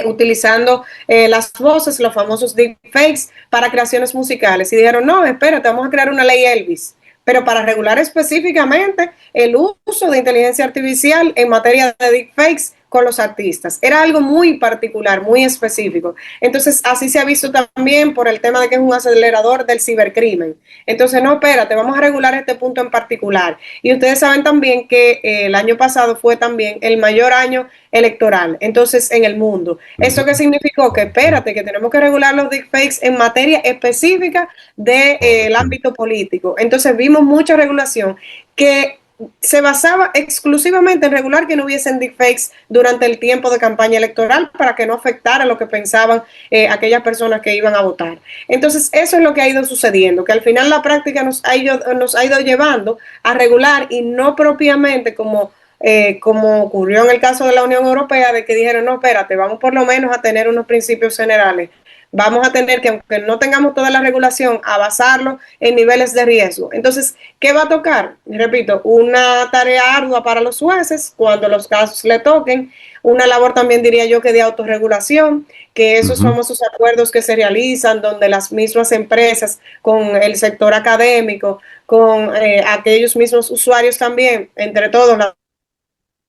utilizando las voces, los famosos deepfakes, para creaciones musicales. Y dijeron, no, espérate, vamos a crear una ley Elvis, pero para regular específicamente el uso de inteligencia artificial en materia de deepfakes con los artistas. Era algo muy particular, muy específico. Entonces, así se ha visto también por el tema de que es un acelerador del cibercrimen. Entonces, no, espérate, vamos a regular este punto en particular. Y ustedes saben también que el año pasado fue también el mayor año electoral, entonces en el mundo. ¿Eso qué significó? Que espérate, que tenemos que regular los deepfakes en materia específica del ámbito político. Entonces vimos mucha regulación que se basaba exclusivamente en regular que no hubiesen deepfakes durante el tiempo de campaña electoral para que no afectara lo que pensaban aquellas personas que iban a votar. Entonces, eso es lo que ha ido sucediendo, que al final la práctica nos ha ido llevando a regular y no propiamente como ocurrió en el caso de la Unión Europea, de que dijeron, no, espérate, vamos por lo menos a tener unos principios generales. Vamos a tener que, aunque no tengamos toda la regulación, a basarlo en niveles de riesgo. Entonces, ¿qué va a tocar? Repito, una tarea ardua para los jueces cuando los casos le toquen, una labor también diría yo que de autorregulación, que esos famosos acuerdos que se realizan donde las mismas empresas con el sector académico, con aquellos mismos usuarios también, entre todos, la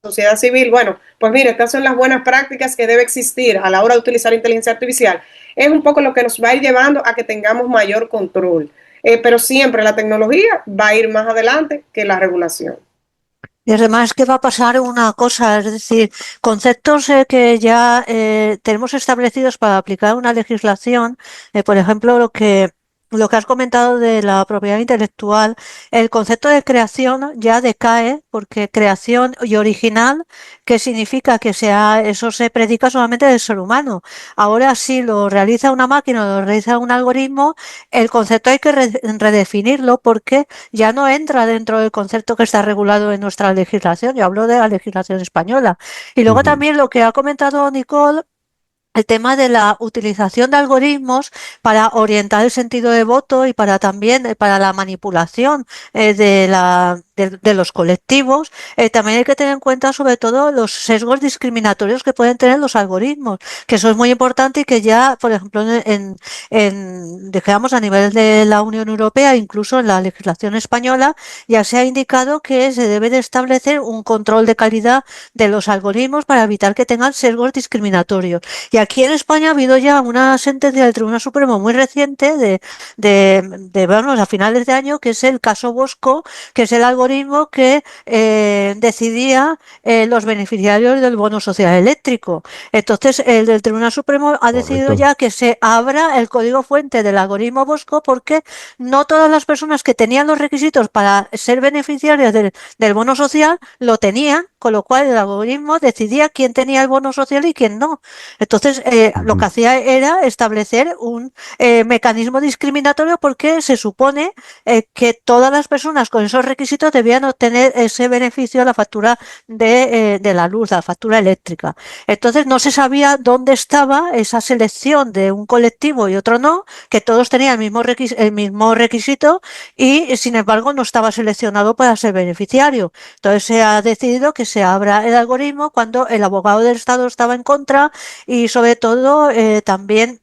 sociedad civil, bueno, pues mire, estas son las buenas prácticas que debe existir a la hora de utilizar inteligencia artificial. Es un poco lo que nos va a ir llevando a que tengamos mayor control. Pero siempre la tecnología va a ir más adelante que la regulación. Y además que va a pasar una cosa, es decir, conceptos que ya tenemos establecidos para aplicar una legislación, por ejemplo, lo que has comentado de la propiedad intelectual, el concepto de creación ya decae, porque creación y original, ¿qué significa? Que eso se predica solamente del ser humano. Ahora si lo realiza una máquina, lo realiza un algoritmo, el concepto hay que redefinirlo porque ya no entra dentro del concepto que está regulado en nuestra legislación. Yo hablo de la legislación española. Y luego también lo que ha comentado Nicole, el tema de la utilización de algoritmos para orientar el sentido de voto y para también para la manipulación de los colectivos. También hay que tener en cuenta sobre todo los sesgos discriminatorios que pueden tener los algoritmos, que eso es muy importante y que ya, por ejemplo, digamos a nivel de la Unión Europea, incluso en la legislación española, ya se ha indicado que se debe de establecer un control de calidad de los algoritmos para evitar que tengan sesgos discriminatorios. Y aquí en España ha habido ya una sentencia del Tribunal Supremo muy reciente vamos, a finales de año, que es el caso Bosco, que es el algoritmo que decidía los beneficiarios del bono social eléctrico. Entonces, el del Tribunal Supremo ha decidido ya que se abra el código fuente del algoritmo Bosco porque no todas las personas que tenían los requisitos para ser beneficiarias del bono social lo tenían, con lo cual el algoritmo decidía quién tenía el bono social y quién no. Entonces, lo que hacía era establecer un mecanismo discriminatorio porque se supone que todas las personas con esos requisitos debían obtener ese beneficio de la factura de la luz, la factura eléctrica. Entonces, no se sabía dónde estaba esa selección de un colectivo y otro no, que todos tenían el mismo requisito y, sin embargo, no estaba seleccionado para ser beneficiario. Entonces, se ha decidido que se abra el algoritmo cuando el abogado del Estado estaba en contra y sobre todo también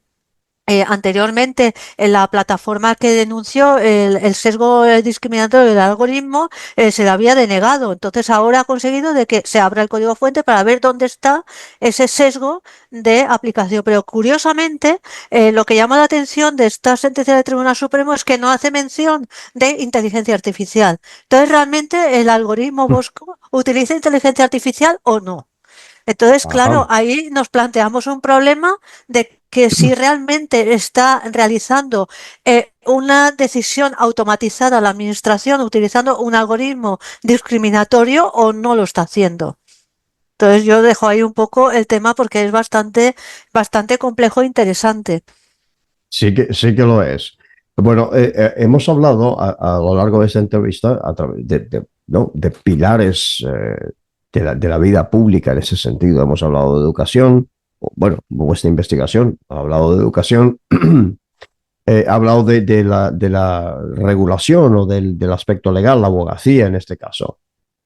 anteriormente en la plataforma que denunció el sesgo discriminatorio del algoritmo se le había denegado. Entonces ahora ha conseguido de que se abra el código fuente para ver dónde está ese sesgo de aplicación. Pero curiosamente lo que llama la atención de esta sentencia del Tribunal Supremo es que no hace mención de inteligencia artificial. Entonces realmente el algoritmo Bosco utiliza inteligencia artificial o no. Entonces, claro, ahí nos planteamos un problema de que si realmente está realizando una decisión automatizada la administración utilizando un algoritmo discriminatorio o no lo está haciendo. Entonces yo dejo ahí un poco el tema porque es bastante complejo e interesante. Sí que lo es. Bueno, hemos hablado a lo largo de esta entrevista a través ¿no? de pilares de la vida pública en ese sentido. Hemos hablado de educación, bueno, vuestra investigación ha hablado de educación, ha hablado de la regulación o del aspecto legal, la abogacía en este caso.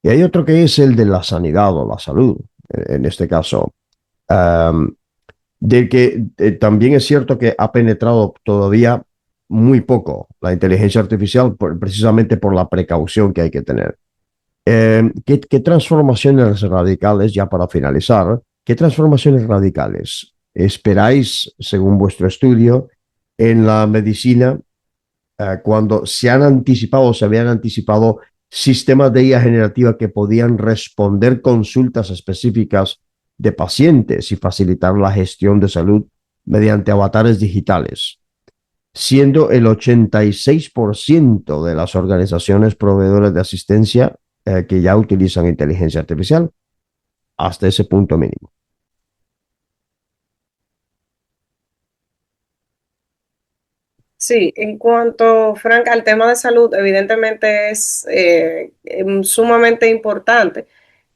Y hay otro que es el de la sanidad o la salud, en este caso. Um, de que también es cierto que ha penetrado todavía muy poco la inteligencia artificial precisamente por la precaución que hay que tener. ¿Qué transformaciones radicales, ya para finalizar, qué transformaciones radicales esperáis, según vuestro estudio, en la medicina cuando se han anticipado, se habían anticipado sistemas de IA generativa que podían responder consultas específicas de pacientes y facilitar la gestión de salud mediante avatares digitales, siendo el 86% de las organizaciones proveedoras de asistencia que ya utilizan inteligencia artificial hasta ese punto mínimo? Sí, en cuanto, Frank, al tema de salud, evidentemente es sumamente importante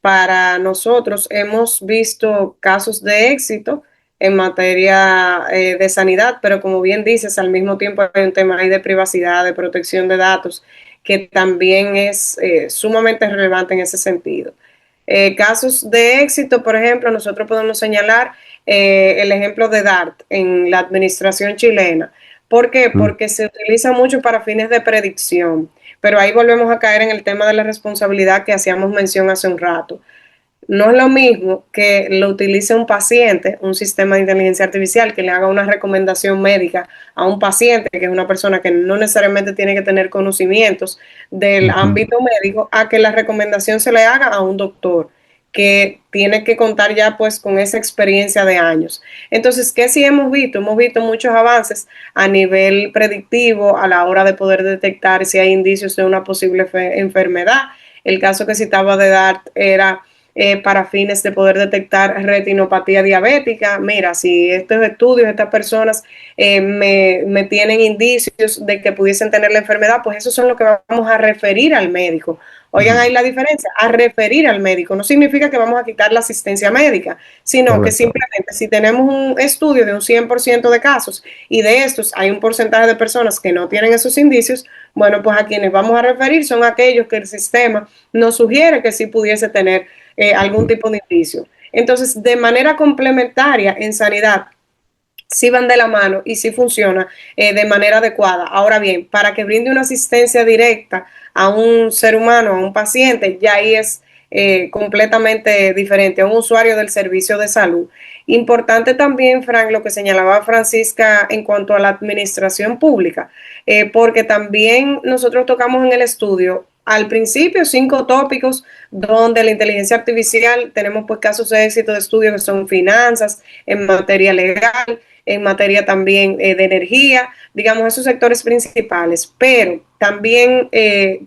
para nosotros. Hemos visto casos de éxito en materia de sanidad, pero como bien dices, al mismo tiempo hay un tema ahí de privacidad, de protección de datos, que también es sumamente relevante en ese sentido. Casos de éxito, por ejemplo, nosotros podemos señalar el ejemplo de DART en la administración chilena. ¿Por qué? Mm. Porque se utiliza mucho para fines de predicción, pero ahí volvemos a caer en el tema de la responsabilidad que hacíamos mención hace un rato. No es lo mismo que lo utilice un paciente, un sistema de inteligencia artificial que le haga una recomendación médica a un paciente, que es una persona que no necesariamente tiene que tener conocimientos del Ujú. ámbito médico, a que la recomendación se le haga a un doctor que tiene que contar ya pues con esa experiencia de años. Entonces, ¿qué sí hemos visto? Hemos visto muchos avances a nivel predictivo a la hora de poder detectar si hay indicios de una posible enfermedad. El caso que citaba de DART era para fines de poder detectar retinopatía diabética. Mira, si estos estudios, estas personas me tienen indicios de que pudiesen tener la enfermedad, pues esos son lo que vamos a referir al médico. Oigan ahí la diferencia, a referir al médico. No significa que vamos a quitar la asistencia médica, sino que Correcto. simplemente si tenemos un estudio de un 100% de casos y de estos hay un porcentaje de personas que no tienen esos indicios, bueno, pues a quienes vamos a referir son aquellos que el sistema nos sugiere que sí pudiese tener algún tipo de indicio. Entonces, de manera complementaria en sanidad, sí van de la mano y sí funciona de manera adecuada. Ahora bien, para que brinde una asistencia directa a un ser humano, a un paciente, ya ahí es completamente diferente, a un usuario del servicio de salud. Importante también, Frank, lo que señalaba Francisca en cuanto a la administración pública, porque también nosotros tocamos en el estudio al principio 5 tópicos donde la inteligencia artificial tenemos pues casos de éxito de estudio que son finanzas, en materia legal, en materia también de energía, digamos esos sectores principales, pero también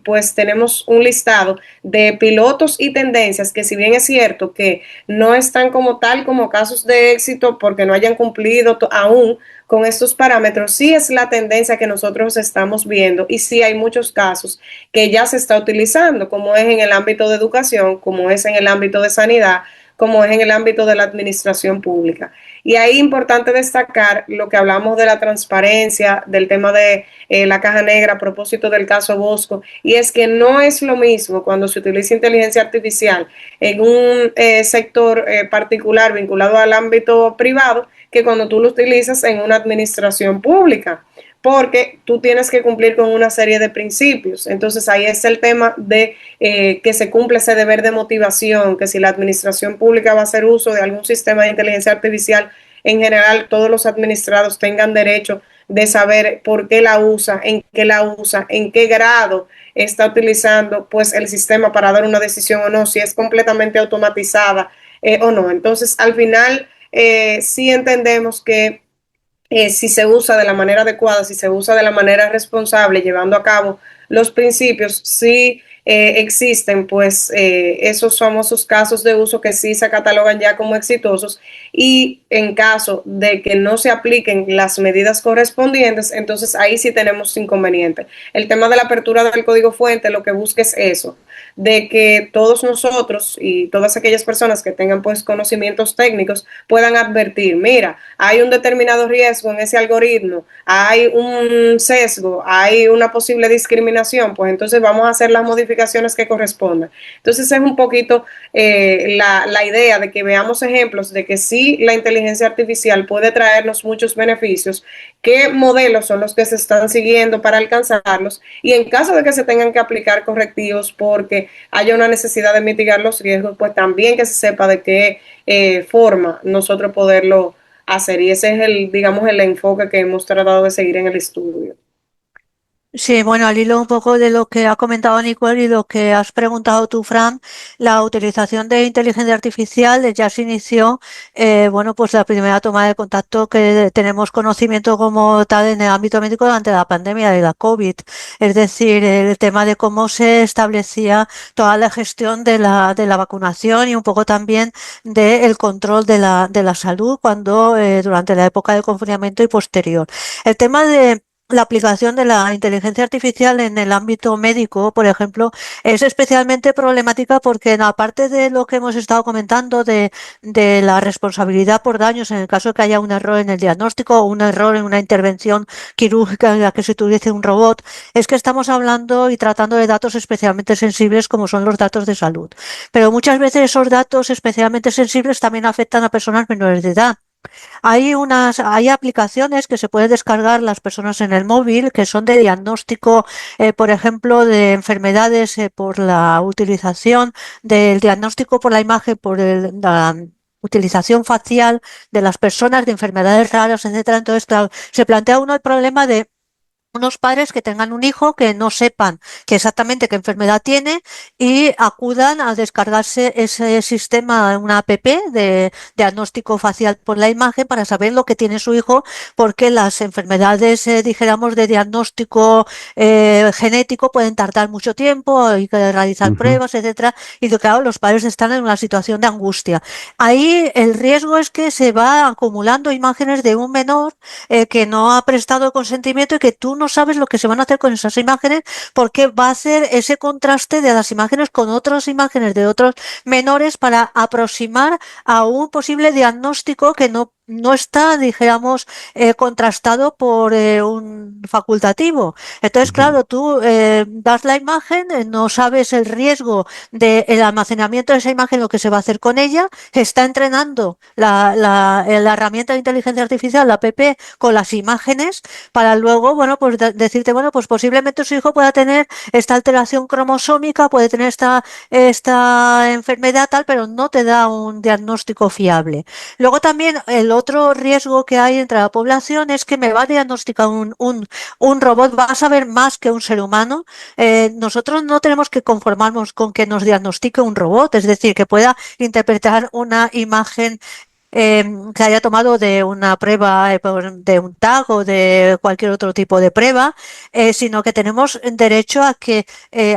pues tenemos un listado de pilotos y tendencias que si bien es cierto que no están como tal como casos de éxito porque no hayan cumplido aún con estos parámetros, sí es la tendencia que nosotros estamos viendo y sí hay muchos casos que ya se está utilizando, como es en el ámbito de educación, como es en el ámbito de sanidad, como es en el ámbito de la administración pública. Y ahí es importante destacar lo que hablamos de la transparencia, del tema de la caja negra a propósito del caso Bosco, y es que no es lo mismo cuando se utiliza inteligencia artificial en un sector particular vinculado al ámbito privado que cuando tú lo utilizas en una administración pública porque tú tienes que cumplir con una serie de principios. Entonces ahí es el tema de que se cumple ese deber de motivación, que si la administración pública va a hacer uso de algún sistema de inteligencia artificial, en general todos los administrados tengan derecho de saber por qué la usa, en qué grado está utilizando pues el sistema para dar una decisión o no, si es completamente automatizada o no. Entonces al final sí entendemos que si se usa de la manera adecuada, si se usa de la manera responsable, llevando a cabo los principios, sí existen pues esos famosos casos de uso que sí se catalogan ya como exitosos, y en caso de que no se apliquen las medidas correspondientes, entonces ahí sí tenemos inconveniente. El tema de la apertura del código fuente lo que busca es eso, de que todos nosotros y todas aquellas personas que tengan pues conocimientos técnicos puedan advertir, mira, hay un determinado riesgo en ese algoritmo, hay un sesgo, hay una posible discriminación, pues entonces vamos a hacer las modificaciones que correspondan. Entonces es un poquito la idea de que veamos ejemplos de que sí la inteligencia artificial puede traernos muchos beneficios, qué modelos son los que se están siguiendo para alcanzarlos, y en caso de que se tengan que aplicar correctivos porque haya una necesidad de mitigar los riesgos, pues también que se sepa de qué forma nosotros poderlo hacer. Y ese es el, digamos, el enfoque que hemos tratado de seguir en el estudio. Sí, bueno, al hilo un poco de lo que ha comentado Nicole y lo que has preguntado tú, Fran, la utilización de inteligencia artificial ya se inició, bueno, pues la primera toma de contacto que tenemos conocimiento como tal en el ámbito médico durante la pandemia de la COVID. Es decir, el tema de cómo se establecía toda la gestión de la vacunación y un poco también del control de la salud cuando, durante la época del confinamiento y posterior. El tema de la aplicación de la inteligencia artificial en el ámbito médico, por ejemplo, es especialmente problemática porque, aparte de lo que hemos estado comentando de la responsabilidad por daños en el caso de que haya un error en el diagnóstico o un error en una intervención quirúrgica en la que se utilice un robot, es que estamos hablando y tratando de datos especialmente sensibles como son los datos de salud. Pero muchas veces esos datos especialmente sensibles también afectan a personas menores de edad. Hay aplicaciones que se pueden descargar las personas en el móvil que son de diagnóstico, por ejemplo, de enfermedades por la utilización del diagnóstico por la imagen, la utilización facial de las personas de enfermedades raras, etcétera. Entonces, claro, se plantea uno el problema de unos padres que tengan un hijo que no sepan qué exactamente qué enfermedad tiene y acudan a descargarse ese sistema, una app de diagnóstico facial por la imagen para saber lo que tiene su hijo, porque las enfermedades, dijéramos, de diagnóstico genético pueden tardar mucho tiempo, hay que realizar Ujú. pruebas, etcétera, y claro, los padres están en una situación de angustia. Ahí el riesgo es que se va acumulando imágenes de un menor que no ha prestado consentimiento y que tú no sabes lo que se van a hacer con esas imágenes porque va a hacer ese contraste de las imágenes con otras imágenes de otros menores para aproximar a un posible diagnóstico que no está, dijéramos, contrastado por un facultativo. Entonces, Ujú. claro, tú das la imagen, no sabes el riesgo del almacenamiento de esa imagen, lo que se va a hacer con ella, está entrenando la herramienta de inteligencia artificial, la app, con las imágenes para luego, bueno, pues decirte, bueno, pues posiblemente su hijo pueda tener esta alteración cromosómica, puede tener esta enfermedad tal, pero no te da un diagnóstico fiable. Luego también el otro riesgo que hay entre la población es que me va a diagnosticar un robot, va a saber más que un ser humano. Nosotros no tenemos que conformarnos con que nos diagnostique un robot, es decir, que pueda interpretar una imagen que haya tomado de una prueba, de un tag o de cualquier otro tipo de prueba, sino que tenemos derecho a que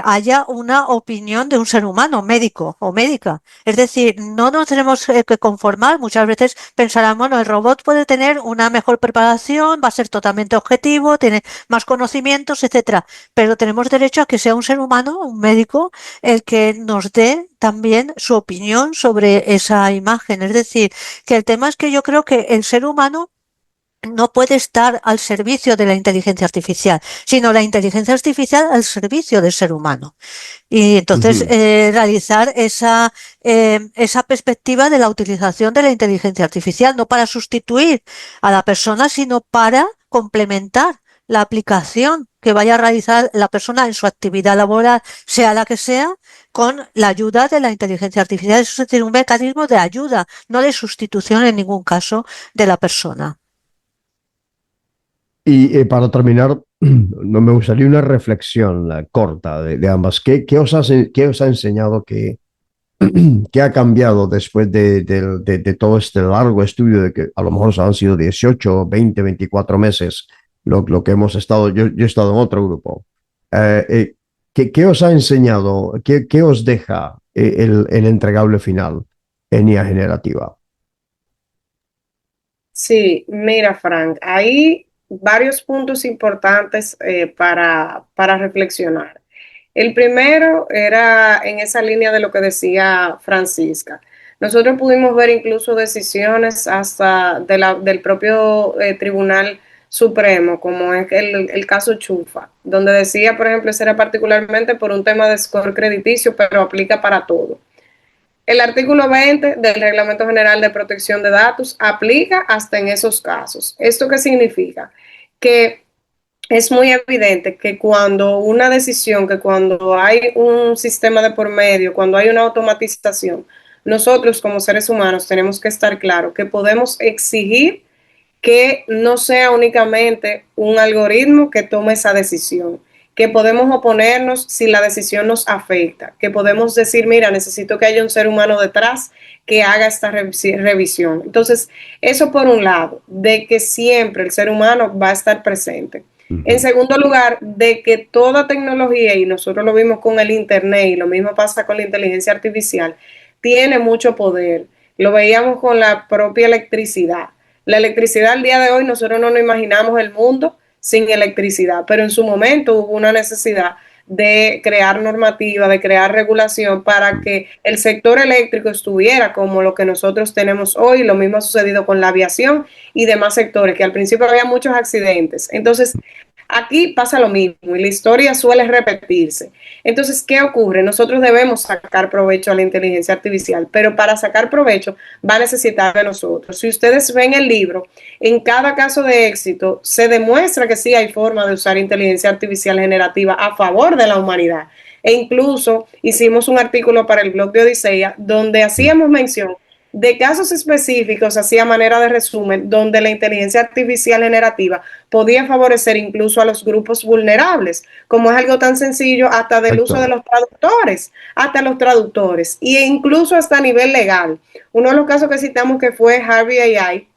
haya una opinión de un ser humano, médico o médica. Es decir, no nos tenemos que conformar. Muchas veces pensarán, bueno, el robot puede tener una mejor preparación, va a ser totalmente objetivo, tiene más conocimientos, etcétera. Pero tenemos derecho a que sea un ser humano, un médico, el que nos dé también su opinión sobre esa imagen. Es decir, que el tema es que yo creo que el ser humano no puede estar al servicio de la inteligencia artificial, sino la inteligencia artificial al servicio del ser humano. Y entonces Ujú. realizar esa perspectiva de la utilización de la inteligencia artificial, no para sustituir a la persona, sino para complementar la aplicación que vaya a realizar la persona en su actividad laboral, sea la que sea, con la ayuda de la inteligencia artificial. Es decir, un mecanismo de ayuda, no de sustitución en ningún caso de la persona. Y para terminar, no me gustaría una reflexión corta de ambas. ¿Qué os ha enseñado ¿Qué ha cambiado después de todo este largo estudio de que a lo mejor han sido 18, 20, 24 meses lo que hemos estado? Yo he estado en otro grupo. ¿Qué os ha enseñado? ¿Qué os deja el entregable final en IA generativa? Sí, mira, Frank, hay varios puntos importantes para reflexionar. El primero era en esa línea de lo que decía Francisca. Nosotros pudimos ver incluso decisiones hasta del propio Tribunal Supremo, como es el caso Chufa, donde decía, por ejemplo, ese era particularmente por un tema de score crediticio, pero aplica para todo. El artículo 20 del Reglamento General de Protección de Datos aplica hasta en esos casos. ¿Esto qué significa? Que es muy evidente que cuando una decisión, que cuando hay un sistema de por medio, cuando hay una automatización, nosotros como seres humanos tenemos que estar claros que podemos exigir que no sea únicamente un algoritmo que tome esa decisión, que podemos oponernos si la decisión nos afecta, que podemos decir, mira, necesito que haya un ser humano detrás que haga esta revisión. Entonces, eso por un lado, de que siempre el ser humano va a estar presente. En segundo lugar, de que toda tecnología, y nosotros lo vimos con el Internet y lo mismo pasa con la inteligencia artificial, tiene mucho poder. Lo veíamos con la propia electricidad. La electricidad al día de hoy, nosotros no nos imaginamos el mundo sin electricidad, pero en su momento hubo una necesidad de crear normativa, de crear regulación para que el sector eléctrico estuviera como lo que nosotros tenemos hoy. Lo mismo ha sucedido con la aviación y demás sectores, que al principio había muchos accidentes. Entonces, aquí pasa lo mismo y la historia suele repetirse. Entonces, ¿qué ocurre? Nosotros debemos sacar provecho a la inteligencia artificial, pero para sacar provecho va a necesitar de nosotros. Si ustedes ven el libro, en cada caso de éxito se demuestra que sí hay forma de usar inteligencia artificial generativa a favor de la humanidad. E incluso hicimos un artículo para el blog de Odisea donde hacíamos mención de casos específicos, así a manera de resumen, donde la inteligencia artificial generativa podía favorecer incluso a los grupos vulnerables, como es algo tan sencillo hasta del uso de hasta los traductores, e incluso hasta a nivel legal. Uno de los casos que citamos que fue Harvey AI,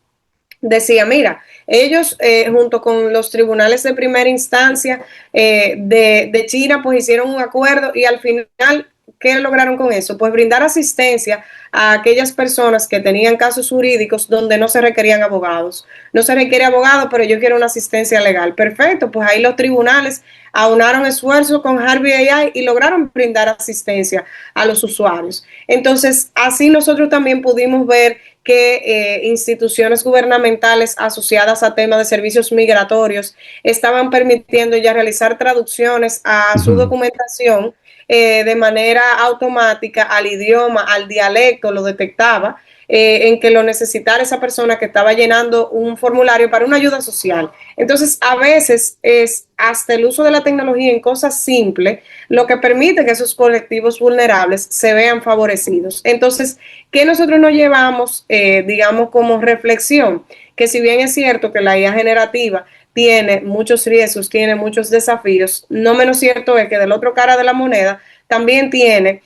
decía, mira, ellos junto con los tribunales de primera instancia de China, pues hicieron un acuerdo y al final, ¿qué lograron con eso? Pues brindar asistencia a aquellas personas que tenían casos jurídicos donde no se requerían abogados. No se requiere abogado, pero yo quiero una asistencia legal. Perfecto, pues ahí los tribunales aunaron esfuerzos con Harvey AI y lograron brindar asistencia a los usuarios. Entonces, así nosotros también pudimos ver que instituciones gubernamentales asociadas a temas de servicios migratorios estaban permitiendo ya realizar traducciones a su documentación de manera automática al idioma, al dialecto, lo detectaba, en que lo necesitara esa persona que estaba llenando un formulario para una ayuda social. Entonces, a veces es hasta el uso de la tecnología en cosas simples lo que permite que esos colectivos vulnerables se vean favorecidos. Entonces, ¿qué nosotros nos llevamos, digamos, como reflexión? Que si bien es cierto que la IA generativa tiene muchos riesgos, tiene muchos desafíos, no menos cierto es que del otro cara de la moneda también tiene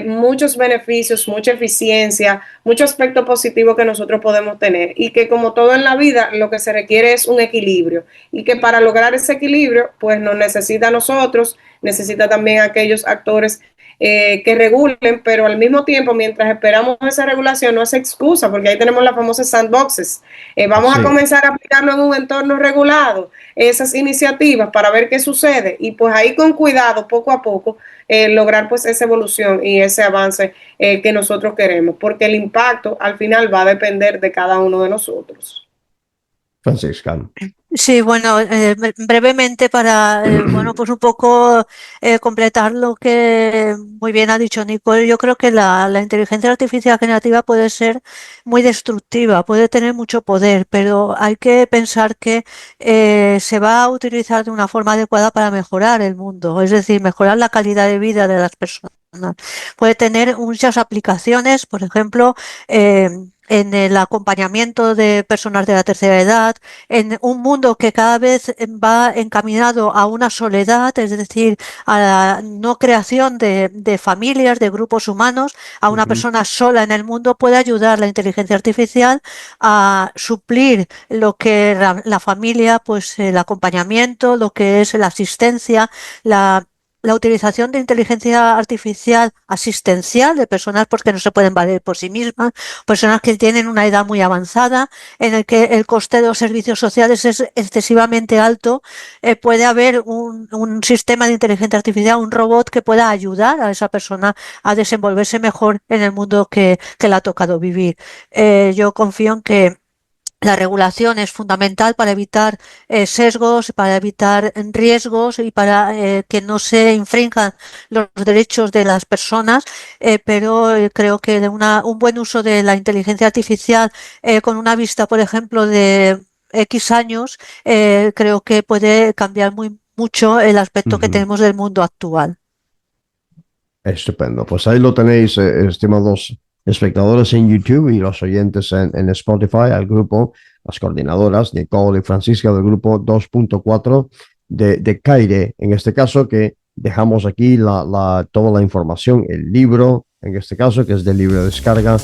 muchos beneficios, mucha eficiencia, mucho aspecto positivo que nosotros podemos tener y que como todo en la vida lo que se requiere es un equilibrio y que para lograr ese equilibrio pues nos necesita a nosotros, necesita también a aquellos actores que regulen, pero al mismo tiempo, mientras esperamos esa regulación, no es excusa, porque ahí tenemos las famosas sandboxes. Vamos a comenzar a aplicarlo en un entorno regulado, esas iniciativas para ver qué sucede y pues ahí con cuidado, poco a poco, lograr pues esa evolución y ese avance que nosotros queremos, porque el impacto al final va a depender de cada uno de nosotros. Francisca. Sí, bueno, brevemente para, bueno, pues un poco completar lo que muy bien ha dicho Nicole, yo creo que la inteligencia artificial generativa puede ser muy destructiva, puede tener mucho poder, pero hay que pensar que se va a utilizar de una forma adecuada para mejorar el mundo, es decir, mejorar la calidad de vida de las personas. Puede tener muchas aplicaciones, por ejemplo, en el acompañamiento de personas de la tercera edad, en un mundo que cada vez va encaminado a una soledad, es decir, a la no creación de familias, de grupos humanos, a una persona sola en el mundo, puede ayudar la inteligencia artificial a suplir lo que la familia, pues el acompañamiento, lo que es la asistencia, la utilización de inteligencia artificial asistencial de personas porque no se pueden valer por sí mismas, personas que tienen una edad muy avanzada, en el que el coste de los servicios sociales es excesivamente alto. Puede haber un sistema de inteligencia artificial, un robot que pueda ayudar a esa persona a desenvolverse mejor en el mundo que le ha tocado vivir. Yo confío en que la regulación es fundamental para evitar sesgos, para evitar riesgos y para que no se infrinjan los derechos de las personas, pero creo que un buen uso de la inteligencia artificial con una vista, por ejemplo, de X años, creo que puede cambiar mucho el aspecto que tenemos del mundo actual. Estupendo. Pues ahí lo tenéis, estimados espectadores en YouTube y los oyentes en Spotify, al grupo, las coordinadoras, Nicole y Francisca del grupo 2.4 de CAIRE, en este caso, que dejamos aquí toda la información, el libro, en este caso, que es de libre descarga,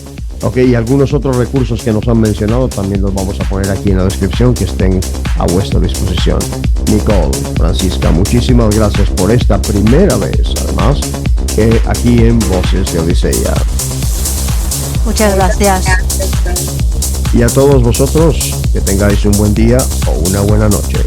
y algunos otros recursos que nos han mencionado también los vamos a poner aquí en la descripción, que estén a vuestra disposición. Nicole, Francisca, muchísimas gracias por esta primera vez, además, aquí en Voces de Odisea. Muchas gracias. Y a todos vosotros, que tengáis un buen día o una buena noche.